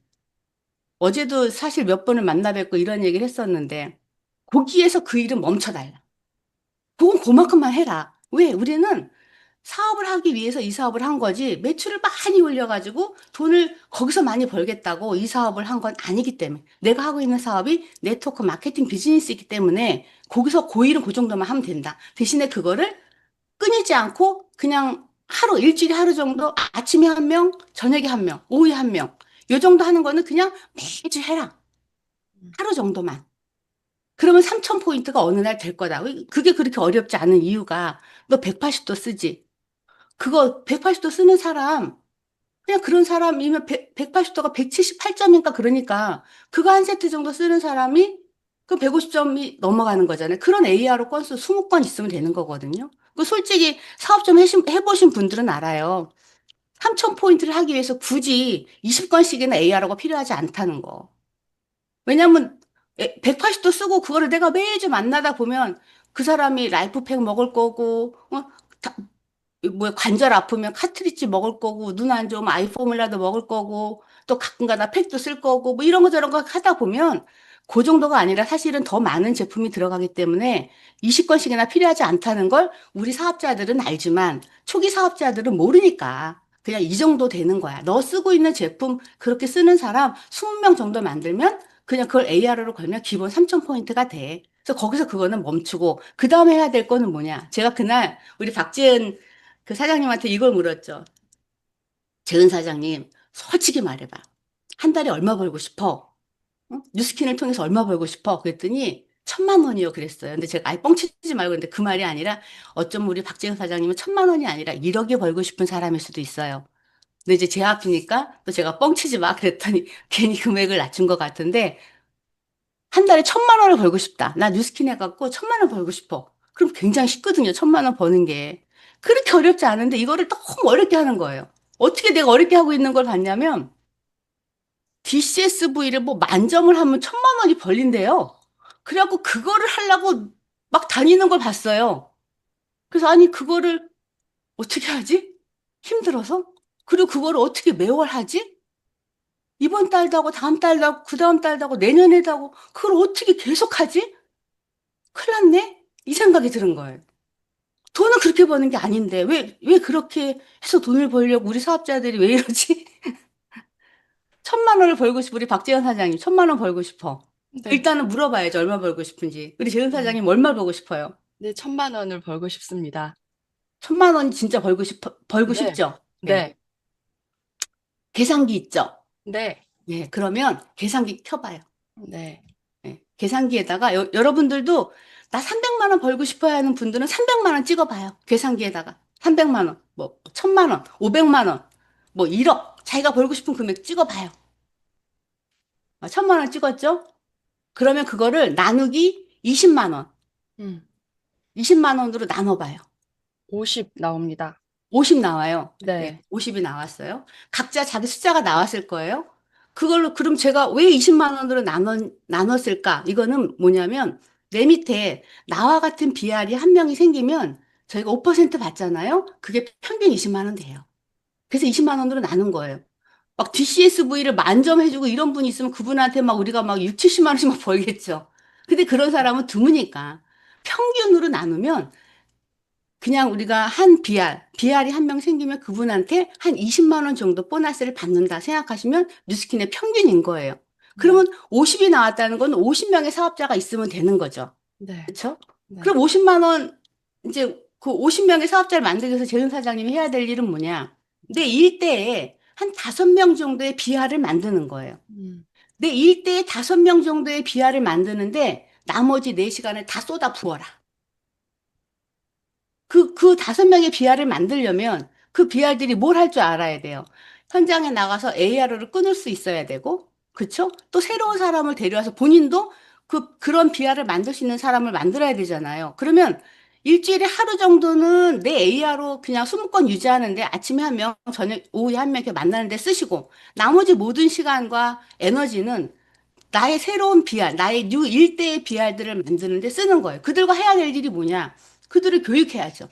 어제도 사실 몇 번을 만나 뵙고 이런 얘기를 했었는데 거기에서 그 일은 멈춰달라. 그건 그만큼만 해라. 왜? 우리는 사업을 하기 위해서 이 사업을 한 거지 매출을 많이 올려가지고 돈을 거기서 많이 벌겠다고 이 사업을 한 건 아니기 때문에 내가 하고 있는 사업이 네트워크 마케팅 비즈니스이기 때문에 거기서 고일은 그 정도만 하면 된다. 대신에 그거를 끊이지 않고 그냥 일주일에 하루 정도 아침에 한 명, 저녁에 한 명, 오후에 한 명. 요 정도 하는 거는 그냥 매주 해라. 하루 정도만. 그러면 3,000포인트가 어느 날 될 거다. 그게 그렇게 어렵지 않은 이유가 너 180도 쓰지. 그거 180도 쓰는 사람, 그냥 그런 사람이면 180도가 178점인가 그러니까 그거 한 세트 정도 쓰는 사람이 그 150점이 넘어가는 거잖아요. 그런 ARO 건수 20건 있으면 되는 거거든요. 그 솔직히 사업 좀 해보신 분들은 알아요. 3,000포인트를 하기 위해서 굳이 20건씩이나 AR호가 필요하지 않다는 거. 왜냐면 180도 쓰고 그거를 내가 매주 만나다 보면 그 사람이 라이프팩 먹을 거고, 뭐야, 관절 아프면 카트리지 먹을 거고, 눈 안 좋으면 아이포뮬라도 먹을 거고, 또 가끔가다 팩도 쓸 거고, 뭐 이런 거 저런 거 하다 보면 그 정도가 아니라 사실은 더 많은 제품이 들어가기 때문에 20건씩이나 필요하지 않다는 걸 우리 사업자들은 알지만 초기 사업자들은 모르니까 그냥 이 정도 되는 거야. 너 쓰고 있는 제품 그렇게 쓰는 사람 20명 정도 만들면 그냥 그걸 AR로 걸면 기본 3,000포인트가 돼. 그래서 거기서 그거는 멈추고 그 다음에 해야 될 거는 뭐냐? 제가 그날 우리 박지은 그 사장님한테 이걸 물었죠. 재은 사장님, 솔직히 말해봐. 한 달에 얼마 벌고 싶어? 응? 뉴스킨을 통해서 얼마 벌고 싶어? 그랬더니 1,000만 원이요. 그랬어요. 근데 제가 아예 뻥치지 말고 근데 그 말이 아니라 어쩜 우리 박재현 사장님은 1,000만 원이 아니라 1억이 벌고 싶은 사람일 수도 있어요. 근데 이제 제 앞이니까 또 제가 뻥치지 마. 그랬더니 괜히 금액을 낮춘 것 같은데 한 달에 1,000만 원을 벌고 싶다. 나 뉴스킨 해갖고 1,000만 원 벌고 싶어. 그럼 굉장히 쉽거든요. 1,000만 원 버는 게. 그렇게 어렵지 않은데 이거를 너무 어렵게 하는 거예요. 어떻게 내가 어렵게 하고 있는 걸 봤냐면 DCSV를 뭐 10,000점을 하면 1,000만 원이 벌린대요. 그래갖고 그거를 하려고 막 다니는 걸 봤어요. 그래서 아니 그거를 어떻게 하지? 힘들어서? 그리고 그거를 어떻게 매월 하지? 이번 달도 하고 다음 달도 하고 그다음 달도 하고 내년에도 하고 그걸 어떻게 계속 하지? 큰일 났네? 이 생각이 드는 거예요. 돈은 그렇게 버는 게 아닌데 왜 그렇게 해서 돈을 벌려고 우리 사업자들이 왜 이러지? 1,000만 원을 벌고 싶어. 우리 박재현 사장님 1,000만 원 벌고 싶어. 네. 일단은 물어봐야죠. 얼마 벌고 싶은지. 우리 재현 음. 사장님 얼마 벌고 싶어요? 네, 1,000만 원을 벌고 싶습니다. 1,000만 원 진짜 벌고 네. 싶죠? 네. 네. 계산기 있죠? 네. 네. 그러면 계산기 켜봐요. 네. 네. 계산기에다가 여러분들도 나 300만 원 벌고 싶어야 하는 분들은 300만 원 찍어봐요. 계산기에다가 300만 원, 뭐 1,000만 원, 500만 원, 뭐 1억 자기가 벌고 싶은 금액 찍어봐요. 1,000만 원 찍었죠? 그러면 그거를 나누기 20만 원, 음. 20만 원으로 나눠봐요. 50 나옵니다. 50 나와요. 네, 네. 50이 나왔어요. 각자 자기 숫자가 나왔을 거예요. 그걸로 그럼 제가 왜 20만 원으로 나눴을까? 이거는 뭐냐면 내 밑에 나와 같은 BR이 한 명이 생기면 저희가 5% 받잖아요. 그게 평균 20만 원 돼요. 그래서 20만 원으로 나눈 거예요. 막 DCSV를 10,000점 해주고 이런 분이 있으면 그분한테 막 우리가 막 6, 70만 원씩 막 벌겠죠. 근데 그런 사람은 드무니까 평균으로 나누면 그냥 우리가 한 BR이 한 명 생기면 그분한테 한 20만 원 정도 보너스를 받는다 생각하시면 뉴스킨의 평균인 거예요. 네. 그러면 50이 나왔다는 건 50명의 사업자가 있으면 되는 거죠. 네. 그렇죠? 네. 그럼 50만 원 이제 그 50명의 사업자를 만들기 위해서 재훈 사장님이 해야 될 일은 뭐냐? 내 일대에 한 5명 정도의 BR을 만드는 거예요. 음. 내 일대에 5명 정도의 BR을 만드는데 나머지 4시간을 다 쏟아 부어라. 그 5명의 BR을 만들려면 그 BR들이 뭘 할 줄 알아야 돼요. 현장에 나가서 AR을 끊을 수 있어야 되고, 그쵸? 또 새로운 사람을 데려와서 본인도 그런 BR을 만들 수 있는 사람을 만들어야 되잖아요. 그러면 일주일에 하루 정도는 내 AR로 그냥 20건 유지하는데 아침에 한 명, 저녁, 오후에 한 명 이렇게 만나는데 쓰시고, 나머지 모든 시간과 에너지는 나의 새로운 BR, 나의 뉴 일대의 BR들을 만드는데 쓰는 거예요. 그들과 해야 될 일이 뭐냐? 그들을 교육해야죠.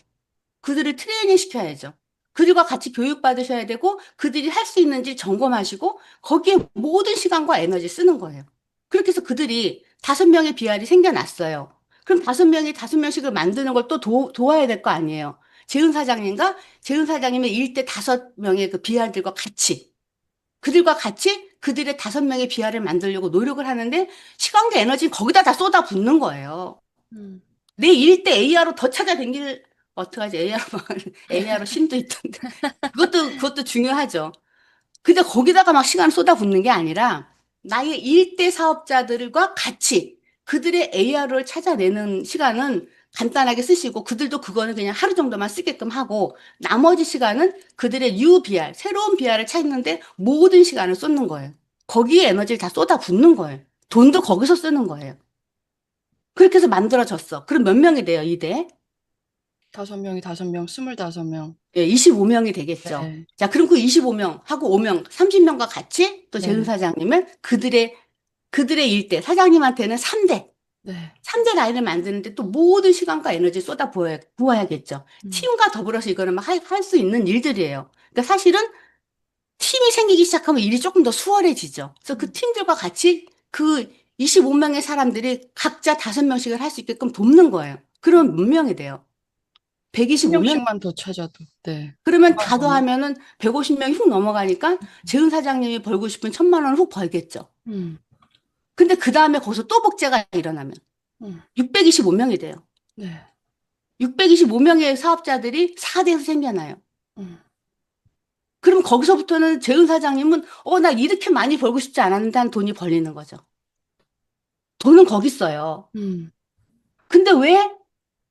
그들을 트레이닝 시켜야죠. 그들과 같이 교육받으셔야 되고 그들이 할 수 있는지 점검하시고 거기에 모든 시간과 에너지 쓰는 거예요. 그렇게 해서 그들이 5명의 BR이 생겨났어요. 그럼 5명이 5명씩을 만드는 걸 또 도와야 될 거 아니에요. 재훈 사장님과 재훈 사장님의 일대 5명의 그 BR들과 같이 그들과 같이 그들의 5명의 BR을 만들려고 노력을 하는데 시간과 에너지는 거기다 다 쏟아붓는 거예요. 음. 내 일대 AR로 더 찾아다닐 어떡하지? AR로 심도 있던데. 그것도 중요하죠. 근데 거기다가 막 시간 쏟아붓는 게 아니라 나의 일대 사업자들과 같이 그들의 AR을 찾아내는 시간은 간단하게 쓰시고 그들도 그거는 그냥 하루 정도만 쓰게끔 하고 나머지 시간은 그들의 뉴 BR, 새로운 BR을 찾는데 모든 시간을 쏟는 거예요. 거기에 에너지를 다 쏟아붓는 거예요. 돈도 거기서 쓰는 거예요. 그렇게 해서 만들어졌어. 그럼 몇 명이 돼요, 이대? 5명이 5명, 25명. 예, 25명이 되겠죠. 네. 자, 그럼 그 25명 하고 5명, 30명과 같이 또 네. 재훈 사장님은 그들의 일대, 사장님한테는 3대, 네. 3대 라인을 만드는데 또 모든 시간과 에너지 쏟아 부어야겠죠. 팀과 더불어서 이거는 막 할 수 있는 일들이에요. 그러니까 사실은 팀이 생기기 시작하면 일이 조금 더 수월해지죠. 그래서 그 팀들과 같이 그 25명의 사람들이 각자 5명씩을 할 수 있게끔 돕는 거예요. 그러면 몇 명이 돼요? 125명? 1명씩만 더 찾아도. 네. 그러면 정말 다 더하면은 150명이 훅 넘어가니까 재훈 사장님이 벌고 싶은 1,000만 원을 훅 벌겠죠. 음. 근데 그 다음에 거기서 또 복제가 일어나면 음. 625명이 돼요. 네. 625명의 사업자들이 4대에서 생겨나요. 음. 그럼 거기서부터는 재훈 사장님은 나 이렇게 많이 벌고 싶지 않았는데 한 돈이 벌리는 거죠. 돈은 거기 있어요. 음. 근데 왜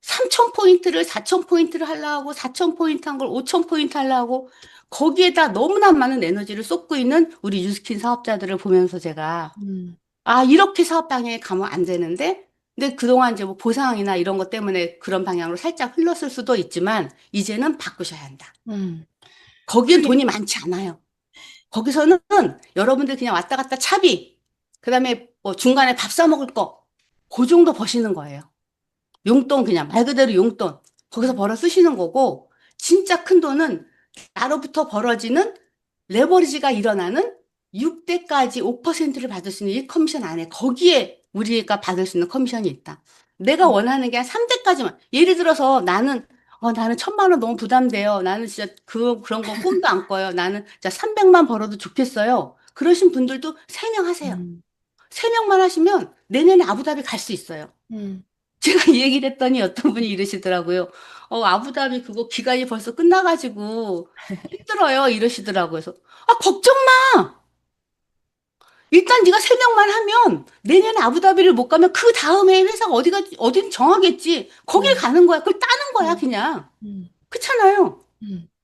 3,000포인트를 4,000포인트를 하려고 4,000포인트 한 걸 5,000포인트 하려고 거기에다 너무나 많은 에너지를 쏟고 있는 우리 유스킨 사업자들을 보면서 제가 이렇게 사업 방향에 가면 안 되는데 근데 그동안 이제 뭐 보상이나 이런 것 때문에 그런 방향으로 살짝 흘렀을 수도 있지만 이제는 바꾸셔야 한다. 거기엔 돈이 많지 않아요. 거기서는 여러분들 그냥 왔다 갔다 차비, 그다음에 뭐 중간에 밥 사 먹을 거, 그 정도 버시는 거예요. 용돈 그냥 말 그대로 용돈. 거기서 벌어 쓰시는 거고 진짜 큰 돈은 나로부터 벌어지는 레버리지가 일어나는 6대까지 5%를 받을 수 있는 이 커미션 안에 거기에 우리가 받을 수 있는 커미션이 있다. 내가 원하는 게 한 3대까지만. 예를 들어서 나는 1,000만 원 너무 부담돼요. 나는 진짜 그런 거 꿈도 안 꿔요. 나는 진짜 300만 벌어도 좋겠어요. 그러신 분들도 3명 하세요. 3명만 하시면 내년에 아부다비 갈 수 있어요. 제가 이 얘기를 했더니 어떤 분이 이러시더라고요. 아부다비 그거 기간이 벌써 끝나가지고 힘들어요. 이러시더라고요. 그래서, 걱정 마! 일단 네가 3명만 하면 내년에 아부다비를 못 가면 그 다음에 회사가 어디든 정하겠지. 거길 가는 거야. 그걸 따는 거야, 그냥. 그렇잖아요.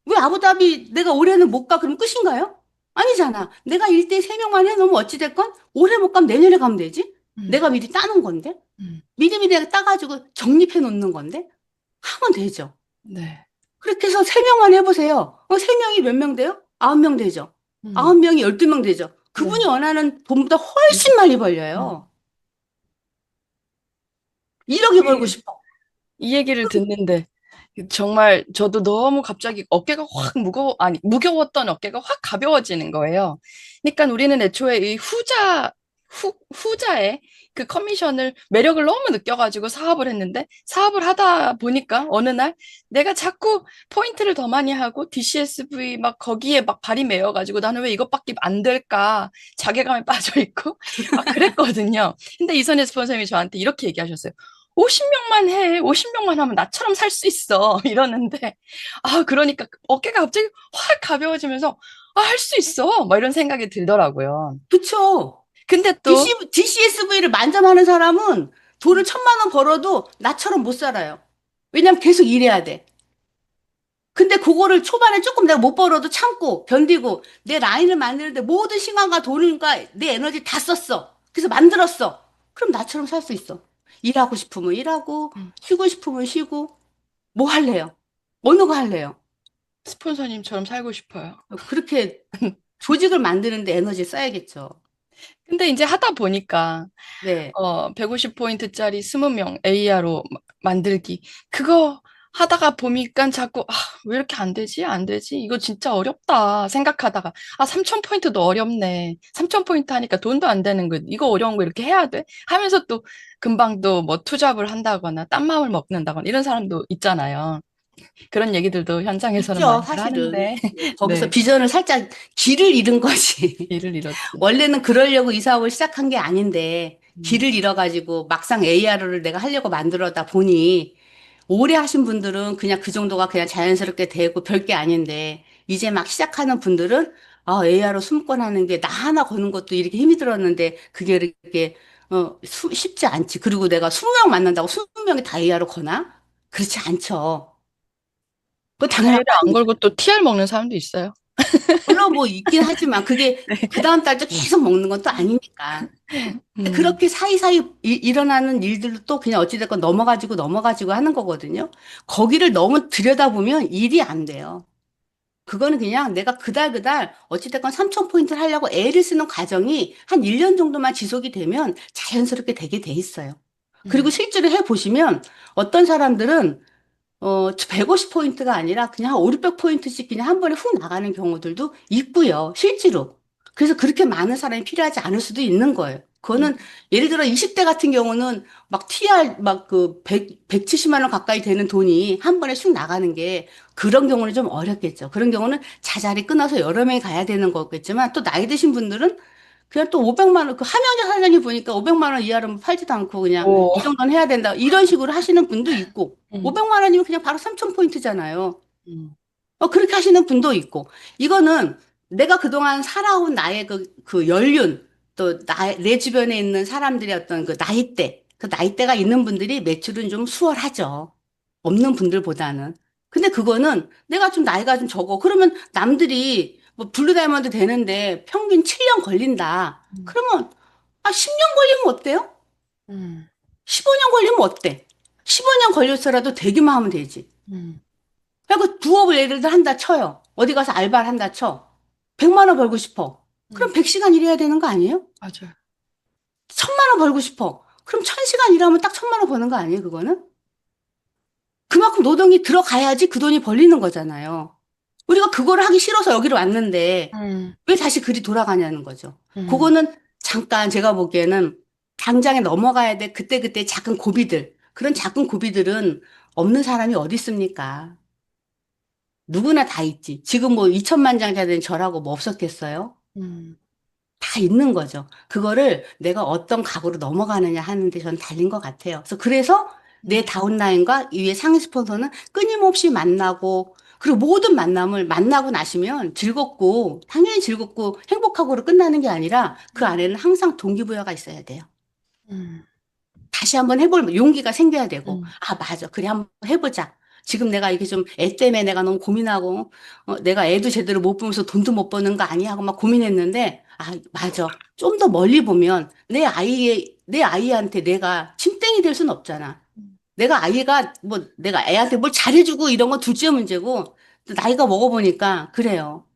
왜 아부다비 내가 올해는 못 가? 그럼 끝인가요? 아니잖아. 내가 일대 3명만 해놓으면 어찌됐건 올해 못 가면 내년에 가면 되지. 내가 미리 따는 건데. 미리미리 내가 따가지고 적립해 놓는 건데. 하면 되죠. 네. 그렇게 해서 3명만 해보세요. 3명이 몇 명 돼요? 9명 되죠. 9명이 12명 되죠. 그분이 원하는 돈보다 훨씬 많이 벌려요. 1억이 벌고 싶어. 이 얘기를 듣는데 정말 저도 너무 갑자기 어깨가 확 무거웠던 어깨가 확 가벼워지는 거예요. 그러니까 우리는 애초에 이 후자의 그 커미션을 매력을 너무 느껴가지고 사업을 했는데 사업을 하다 보니까 어느 날 내가 자꾸 포인트를 더 많이 하고 DCSV 막 거기에 막 발이 메어가지고 나는 왜 이것밖에 안 될까 자괴감에 빠져 있고 막 그랬거든요. 근데 이선희 스폰서님이 저한테 이렇게 얘기하셨어요. 50명만 해. 50명만 하면 나처럼 살 수 있어. 이러는데, 그러니까 어깨가 갑자기 확 가벼워지면서, 할 수 있어. 막 이런 생각이 들더라고요. 그쵸. 근데 또, DCSV를 만점하는 사람은 돈을 1,000만 원 벌어도 나처럼 못 살아요. 왜냐면 계속 일해야 돼. 근데 그거를 초반에 조금 내가 못 벌어도 참고 견디고 내 라인을 만드는데 모든 시간과 돈과 내 에너지 다 썼어. 그래서 만들었어. 그럼 나처럼 살 수 있어. 일하고 싶으면 일하고 쉬고 싶으면 쉬고 뭐 할래요? 어느 거 할래요? 스폰서님처럼 살고 싶어요. 그렇게 조직을 만드는데 에너지 써야겠죠. 근데 이제 하다 보니까, 네. 150포인트짜리 20명 AR로 만들기. 그거 하다가 보니까 자꾸, 왜 이렇게 안 되지? 안 되지? 이거 진짜 어렵다. 생각하다가, 3000포인트도 어렵네. 3000포인트 하니까 돈도 안 되는 거. 이거 어려운 거 이렇게 해야 돼? 하면서 또 금방 또 뭐 투잡을 한다거나, 딴 마음을 먹는다거나, 이런 사람도 있잖아요. 그런 얘기들도 현장에서는 있죠, 많이 사실은. 하는데. 거기서 네, 비전을 살짝 길을 잃은 거지. 일을 잃었죠. 원래는 그러려고 이 사업을 시작한 게 아닌데 길을 잃어가지고 막상 AR을 내가 하려고 만들어다 보니 오래 하신 분들은 그냥 그 정도가 그냥 자연스럽게 되고 별게 아닌데 이제 막 시작하는 분들은 AR로 숨권 하는 게 나 하나 거는 것도 이렇게 힘이 들었는데 그게 이렇게 쉽지 않지. 그리고 내가 20명 만난다고 20명이 다 AR로 거나? 그렇지 않죠. 그거 당연한 자유를 안 걸고 또 TR 먹는 사람도 있어요. 물론 뭐 있긴 하지만 그게 그 다음 달도 계속 먹는 건 또 아니니까. 그렇게 사이사이 일어나는 일들도 또 그냥 어찌됐건 넘어가지고 하는 거거든요. 거기를 너무 들여다보면 일이 안 돼요. 그거는 그냥 내가 그달 어찌됐건 3,000포인트를 하려고 애를 쓰는 과정이 한 1년 정도만 지속이 되면 자연스럽게 되게 돼 있어요. 그리고 실제로 해보시면 어떤 사람들은 150포인트가 아니라 그냥 한 5, 600포인트씩 그냥 한 번에 훅 나가는 경우들도 있고요. 실제로. 그래서 그렇게 많은 사람이 필요하지 않을 수도 있는 거예요. 그거는 예를 들어 20대 같은 경우는 막 TR 막 그 170만 원 가까이 되는 돈이 한 번에 쑥 나가는 게 그런 경우는 좀 어렵겠죠. 그런 경우는 자잘이 끊어서 여러 명이 가야 되는 거겠지만 또 나이 드신 분들은 그냥 또 500만 원, 그 함영재 사장님 보니까 500만 원 이하로 팔지도 않고 그냥 오, 이 정도는 해야 된다. 이런 식으로 하시는 분도 있고, 음, 500만 원이면 그냥 바로 3,000포인트잖아요. 음, 그렇게 하시는 분도 있고, 이거는 내가 그동안 살아온 나의 그 연륜, 또 내 주변에 있는 사람들의 어떤 그 나이대, 그 나이대가 있는 분들이 매출은 좀 수월하죠. 없는 분들보다는. 근데 그거는 내가 좀 나이가 좀 적어. 그러면 남들이 뭐 블루 다이아몬드 되는데 평균 7년 걸린다. 음, 그러면 10년 걸리면 어때요? 음, 15년 걸리면 어때? 15년 걸려서라도 되기만 하면 되지. 음, 그리고 부업을 예를 들어 한다 쳐요. 어디 가서 알바를 한다 쳐. 100만 원 벌고 싶어. 그럼 100시간 일해야 되는 거 아니에요? 맞아요. 1000만 원 벌고 싶어. 그럼 1000시간 일하면 딱 1000만 원 버는 거 아니에요, 그거는? 그만큼 노동이 들어가야지 그 돈이 벌리는 거잖아요. 우리가 그거를 하기 싫어서 여기로 왔는데 음, 왜 다시 글이 돌아가냐는 거죠. 음, 그거는 잠깐 제가 보기에는 당장에 넘어가야 돼. 그때그때 작은 고비들. 그런 작은 고비들은 없는 사람이 어디 있습니까? 누구나 다 있지. 지금 뭐 2천만장자 된 저라고 뭐 없었겠어요? 음, 다 있는 거죠. 그거를 내가 어떤 각오로 넘어가느냐 하는데 저는 달린 것 같아요. 그래서 내 다운라인과 이외 상위 스폰서는 끊임없이 만나고, 그리고 모든 만남을 만나고 나시면 즐겁고, 당연히 즐겁고 행복하고로 끝나는 게 아니라 그 안에는 항상 동기부여가 있어야 돼요. 음, 다시 한번 해볼 용기가 생겨야 되고, 음, 아, 맞아. 그래, 한번 해보자. 지금 내가 이게 좀 애 때문에 내가 너무 고민하고, 내가 애도 제대로 못 보면서 돈도 못 버는 거 아니야? 하고 막 고민했는데, 아, 맞아. 좀 더 멀리 보면 내 아이한테 내가 침땡이 될 수는 없잖아. 내가 아이가 뭐 내가 애한테 뭘 잘해주고 이런 건 둘째 문제고, 또 나이가 먹어보니까 그래요.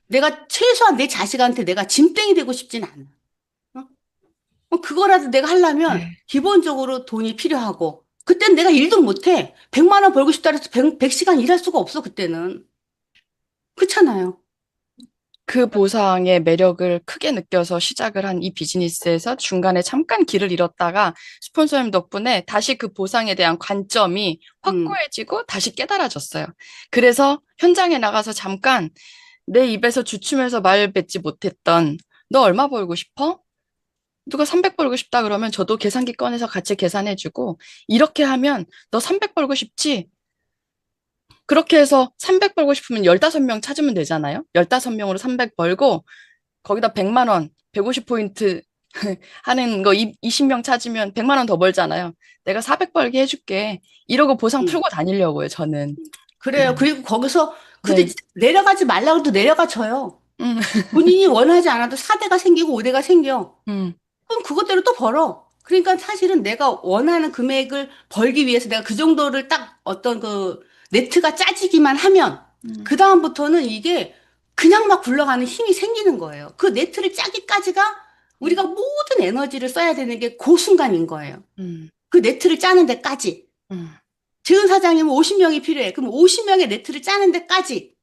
내가 최소한 내 자식한테 내가 짐땡이 되고 싶진 않아. 어? 그거라도 내가 하려면 네. 기본적으로 돈이 필요하고, 그땐 내가 일도 못해. 100만 원 벌고 싶다 해서 100시간 일할 수가 없어, 그때는. 그렇잖아요. 그 보상의 매력을 크게 느껴서 시작을 한 이 비즈니스에서 중간에 잠깐 길을 잃었다가 스폰서님 덕분에 다시 그 보상에 대한 관점이 음, 확고해지고 다시 깨달아졌어요. 그래서 현장에 나가서 잠깐 내 입에서 주춤해서 말 뱉지 못했던 너 얼마 벌고 싶어? 누가 300 벌고 싶다 그러면 저도 계산기 꺼내서 같이 계산해주고 이렇게 하면 너 300 벌고 싶지? 그렇게 해서 300 벌고 싶으면 15명 찾으면 되잖아요. 15명으로 300 벌고 거기다 100만 원, 150포인트 하는 거 20명 찾으면 100만 원 더 벌잖아요. 내가 400 벌게 해줄게. 이러고 보상 음. 풀고 다니려고요, 저는. 그래요. 그리고 거기서, 근데 네. 내려가지 말라고 해도 내려가져요. 음, 본인이 원하지 않아도 4대가 생기고 5대가 생겨. 음, 그럼 그것대로 또 벌어. 그러니까 사실은 내가 원하는 금액을 벌기 위해서 내가 그 정도를 딱 어떤 그 네트가 짜지기만 하면 음, 그다음부터는 이게 그냥 막 굴러가는 힘이 생기는 거예요. 그 네트를 짜기까지가 우리가 모든 에너지를 써야 되는 게 그 순간인 거예요. 음, 그 네트를 짜는 데까지. 음, 재은 사장님은 50명이 필요해. 그럼 50명의 네트를 짜는 데까지.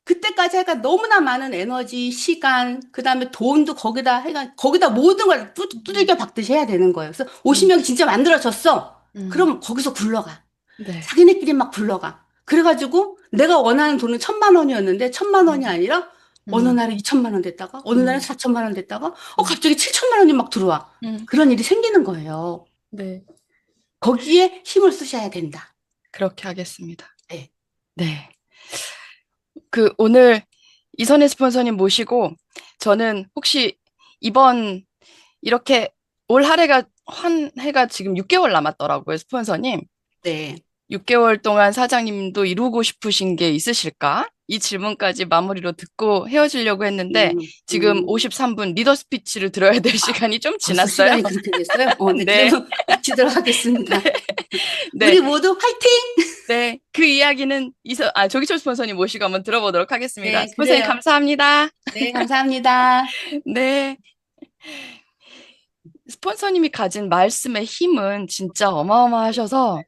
그때까지 하니까 너무나 많은 에너지, 시간, 그 다음에 돈도 거기다 해가, 거기다 모든 걸 두들겨 박듯이 해야 되는 거예요. 그래서 음, 50명이 진짜 만들어졌어. 음, 그럼 거기서 굴러가. 네. 자기네끼리 막 굴러가. 그래가지고 내가 원하는 돈은 1,000만 원이었는데 1,000만 원이 음, 아니라 어느 음, 날에 2천만 원 됐다가 어느 날에 음, 4천만 원 됐다가 음, 갑자기 7천만 원이 막 들어와. 음, 그런 일이 생기는 거예요. 네. 거기에 힘을 쓰셔야 된다. 그렇게 하겠습니다. 네. 네. 그 오늘 이선희 스폰서님 모시고 저는 혹시 이번 이렇게 올 한 해가 지금 6개월 남았더라고요, 스폰서님. 네. 6개월 동안 사장님도 이루고 싶으신 게 있으실까? 이 질문까지 마무리로 듣고 헤어지려고 했는데 음, 지금 음. 53분 리더 스피치를 들어야 될 시간이 좀 벌써 지났어요. 시간이 그렇게 됐어요? 네, 네, 그러면 마치도록 하겠습니다. 네, 우리 모두 화이팅! 네. 그 이야기는 조기철 스폰서님 모시고 한번 들어보도록 하겠습니다. 네, 스폰서님 그래요. 감사합니다. 네, 감사합니다. 네. 스폰서님이 가진 말씀의 힘은 진짜 어마어마하셔서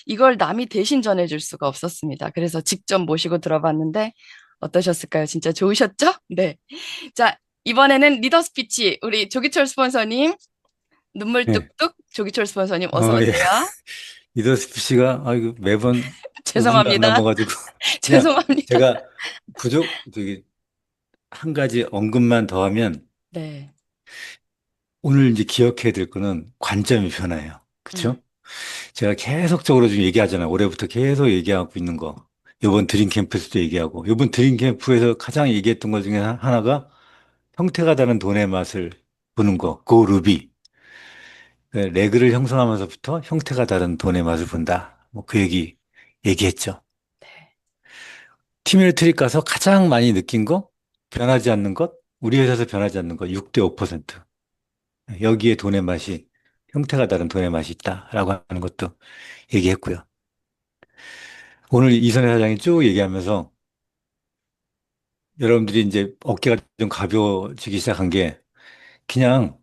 이걸 남이 대신 전해줄 수가 없었습니다. 그래서 직접 모시고 들어봤는데 어떠셨을까요? 진짜 좋으셨죠? 네. 자, 이번에는 리더 스피치 우리 조기철 스폰서님 눈물 예. 뚝뚝 조기철 스폰서님 어서 예. 오세요. 리더스피 씨가 아이고 매번 웃음도 안 죄송합니다. 넘어가지고 그냥 죄송합니다. 제가 저기 한 가지 언급만 더 하면 네. 오늘 이제 기억해야 될 거는 관점이 변화예요. 음, 그렇죠? 제가 계속적으로 좀 얘기하잖아요. 올해부터 계속 얘기하고 있는 거. 이번 드림 캠프에서도 얘기하고 이번 드림 캠프에서 가장 얘기했던 것 중에 하나가 형태가 다른 돈의 맛을 보는 거. 고 루비. 그 레그를 형성하면서부터 형태가 다른 돈의 맛을 본다. 뭐 그 얘기했죠. 팀 일트릭 가서 가장 많이 느낀 거, 변하지 않는 것, 우리 회사에서 변하지 않는 것, 6대 5%. 여기에 돈의 맛이, 형태가 다른 돈의 맛이 있다라고 하는 것도 얘기했고요. 오늘 이선혜 사장이 쭉 얘기하면서 여러분들이 이제 어깨가 좀 가벼워지기 시작한 게 그냥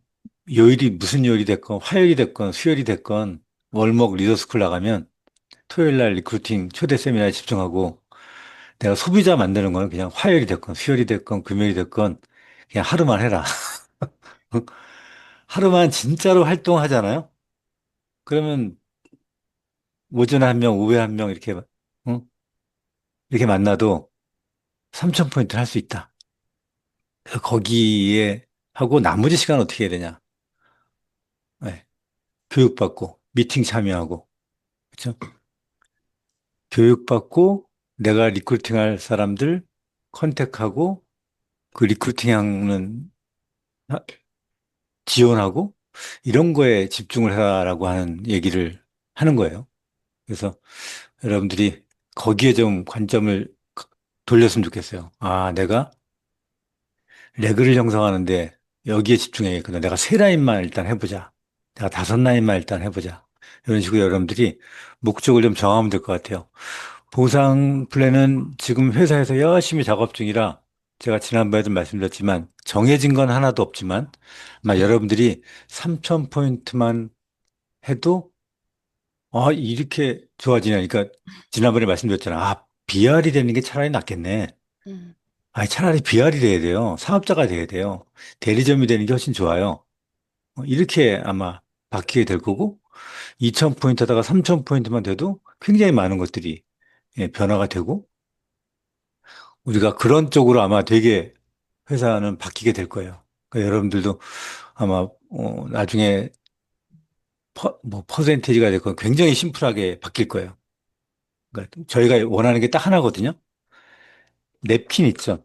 요일이 무슨 요일이 됐건 화요일이 됐건 수요일이 됐건 월목 리더스쿨 나가면 토요일 날 리크루팅 초대 세미나에 집중하고 내가 소비자 만드는 거는 그냥 화요일이 됐건 수요일이 됐건 금요일이 됐건 그냥 하루만 해라. 하루만 진짜로 활동하잖아요. 그러면 오전에 한 명, 오후에 한 명 이렇게 응? 이렇게 만나도 3,000포인트를 할 수 있다. 그래서 거기에 하고 나머지 시간 어떻게 해야 되냐? 네. 교육받고 미팅 참여하고 그렇죠? 교육받고 내가 리크루팅할 사람들 컨택하고 그 리크루팅하는 지원하고 이런 거에 집중을 해라라고 하는 얘기를 하는 거예요. 그래서 여러분들이 거기에 좀 관점을 돌렸으면 좋겠어요. 아, 내가 레그를 형성하는데 여기에 집중해야겠구나. 내가 세 라인만 일단 해보자. 내가 다섯 라인만 일단 해보자. 이런 식으로 여러분들이 목적을 좀 정하면 될 것 같아요. 보상 플랜은 지금 회사에서 열심히 작업 중이라 제가 지난번에도 말씀드렸지만 정해진 건 하나도 없지만 아마 여러분들이 3,000포인트만 해도 이렇게 좋아지냐. 그러니까 지난번에 말씀드렸잖아. BR이 되는 게 차라리 낫겠네. 음, 차라리 BR이 돼야 돼요. 사업자가 돼야 돼요. 대리점이 되는 게 훨씬 좋아요. 이렇게 아마 바뀌게 될 거고 2,000포인트다가 3,000포인트만 돼도 굉장히 많은 것들이 변화가 되고 우리가 그런 쪽으로 아마 되게 회사는 바뀌게 될 거예요. 그러니까 여러분들도 아마 나중에 뭐 퍼센테이지가 됐건 굉장히 심플하게 바뀔 거예요. 그러니까 저희가 원하는 게 딱 하나거든요. 냅킨 있죠.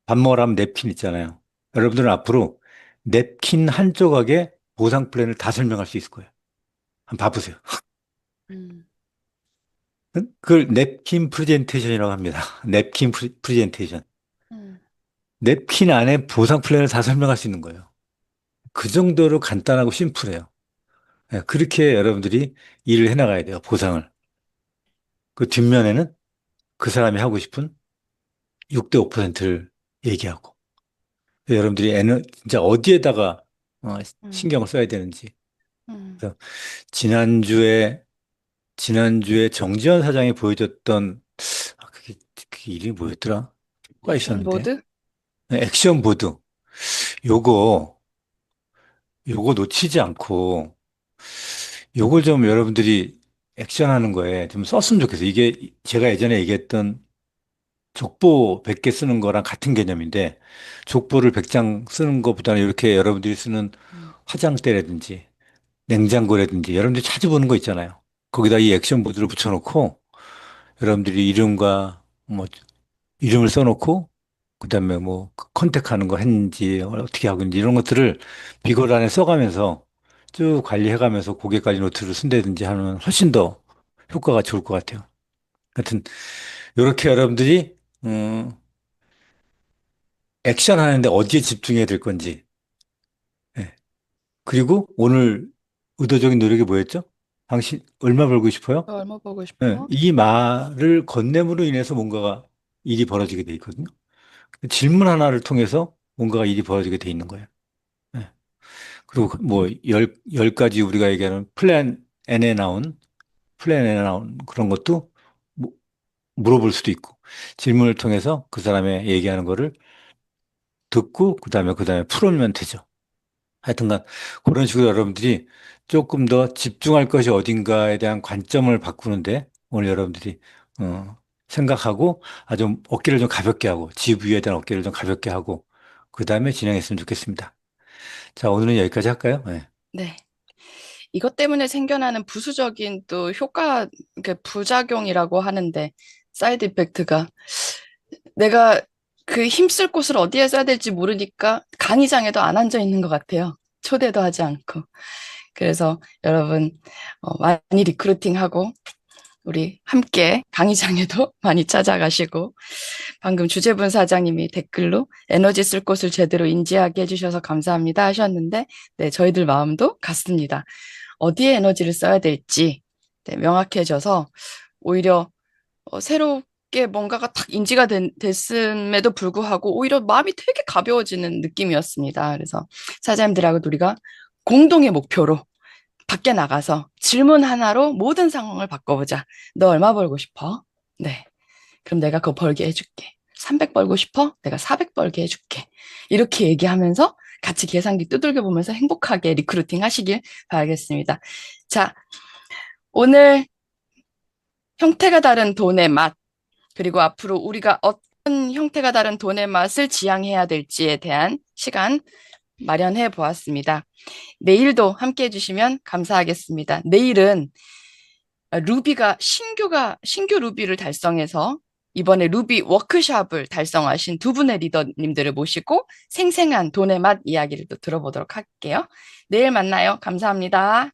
밥 먹으러 하면 냅킨 있잖아요. 여러분들은 앞으로 냅킨 한 조각에 보상 플랜을 다 설명할 수 있을 거예요. 한번 봐보세요. 음, 그걸 냅킨 프레젠테이션이라고 합니다. 냅킨 프레젠테이션. 음. 냅킨 안에 보상 플랜을 다 설명할 수 있는 거예요. 그 정도로 간단하고 심플해요. 그렇게 여러분들이 일을 해나가야 돼요. 보상을. 그 뒷면에는 그 사람이 하고 싶은 6대 5%를 얘기하고 여러분들이 진짜 어디에다가 음, 신경을 써야 되는지. 음. 그래서 지난주에 정지현 사장이 보여줬던 그게 이름이 뭐였더라? 뭐가 있었는데 액션보드? 액션 보드. 요거 놓치지 않고 요걸 좀 여러분들이 액션하는 거에 좀 썼으면 좋겠어요. 이게 제가 예전에 얘기했던 족보 100개 쓰는 거랑 같은 개념인데 족보를 100장 쓰는 것보다는 이렇게 여러분들이 쓰는 음, 화장대라든지 냉장고라든지 여러분들이 찾아보는 거 있잖아요. 거기다 이 액션 보드를 붙여놓고 여러분들이 이름과 뭐 이름을 써놓고 그다음에 뭐 컨택하는 거 했는지 어떻게 하고 있는지 이런 것들을 비걸 안에 써가면서 쭉 관리해가면서 고객 관리 노트를 쓴다든지 하면 훨씬 더 효과가 좋을 것 같아요. 하여튼, 이렇게 여러분들이, 액션 하는데 어디에 집중해야 될 건지, 예. 그리고 오늘 의도적인 노력이 뭐였죠? 당신 얼마 벌고 싶어요? 너 얼마 보고 예, 싶어? 이 말을 건네므로 인해서 뭔가가 일이 벌어지게 돼 있거든요. 질문 하나를 통해서 뭔가가 일이 벌어지게 돼 있는 거예요. 예. 그리고 뭐, 열 가지 우리가 얘기하는 플랜 N에 나온 그런 것도 뭐 물어볼 수도 있고, 질문을 통해서 그 사람의 얘기하는 거를 듣고, 그 다음에 풀어내면 되죠. 하여튼간, 그런 식으로 여러분들이 조금 더 집중할 것이 어딘가에 대한 관점을 바꾸는데, 오늘 여러분들이, 생각하고, 아주 어깨를 좀 가볍게 하고, 집 위에 대한 어깨를 좀 가볍게 하고, 그 다음에 진행했으면 좋겠습니다. 자, 오늘은 여기까지 할까요? 네. 네. 이것 때문에 생겨나는 부수적인 또 효과, 부작용이라고 하는데, 사이드 이펙트가 내가 그 힘쓸 곳을 어디에 써야 될지 모르니까 강의장에도 안 앉아 있는 것 같아요. 초대도 하지 않고. 그래서 여러분, 많이 리크루팅하고, 우리 함께 강의장에도 많이 찾아가시고, 방금 주재분 사장님이 댓글로 에너지 쓸 곳을 제대로 인지하게 해주셔서 감사합니다 하셨는데, 네, 저희들 마음도 같습니다. 어디에 에너지를 써야 될지 네, 명확해져서 오히려 새롭게 뭔가가 탁 인지가 됐음에도 불구하고 오히려 마음이 되게 가벼워지는 느낌이었습니다. 그래서 사장님들하고 우리가 공동의 목표로 밖에 나가서 질문 하나로 모든 상황을 바꿔보자. 너 얼마 벌고 싶어? 네. 그럼 내가 그거 벌게 해줄게. 300 벌고 싶어? 내가 400 벌게 해줄게. 이렇게 얘기하면서 같이 계산기 두들겨 보면서 행복하게 리크루팅 하시길 바라겠습니다. 자, 오늘 형태가 다른 돈의 맛, 그리고 앞으로 우리가 어떤 형태가 다른 돈의 맛을 지향해야 될지에 대한 시간 마련해 보았습니다. 내일도 함께 해주시면 감사하겠습니다. 내일은 루비가 신규 루비를 달성해서 이번에 루비 워크숍을 달성하신 두 분의 리더님들을 모시고 생생한 돈의 맛 이야기를 또 들어보도록 할게요. 내일 만나요. 감사합니다.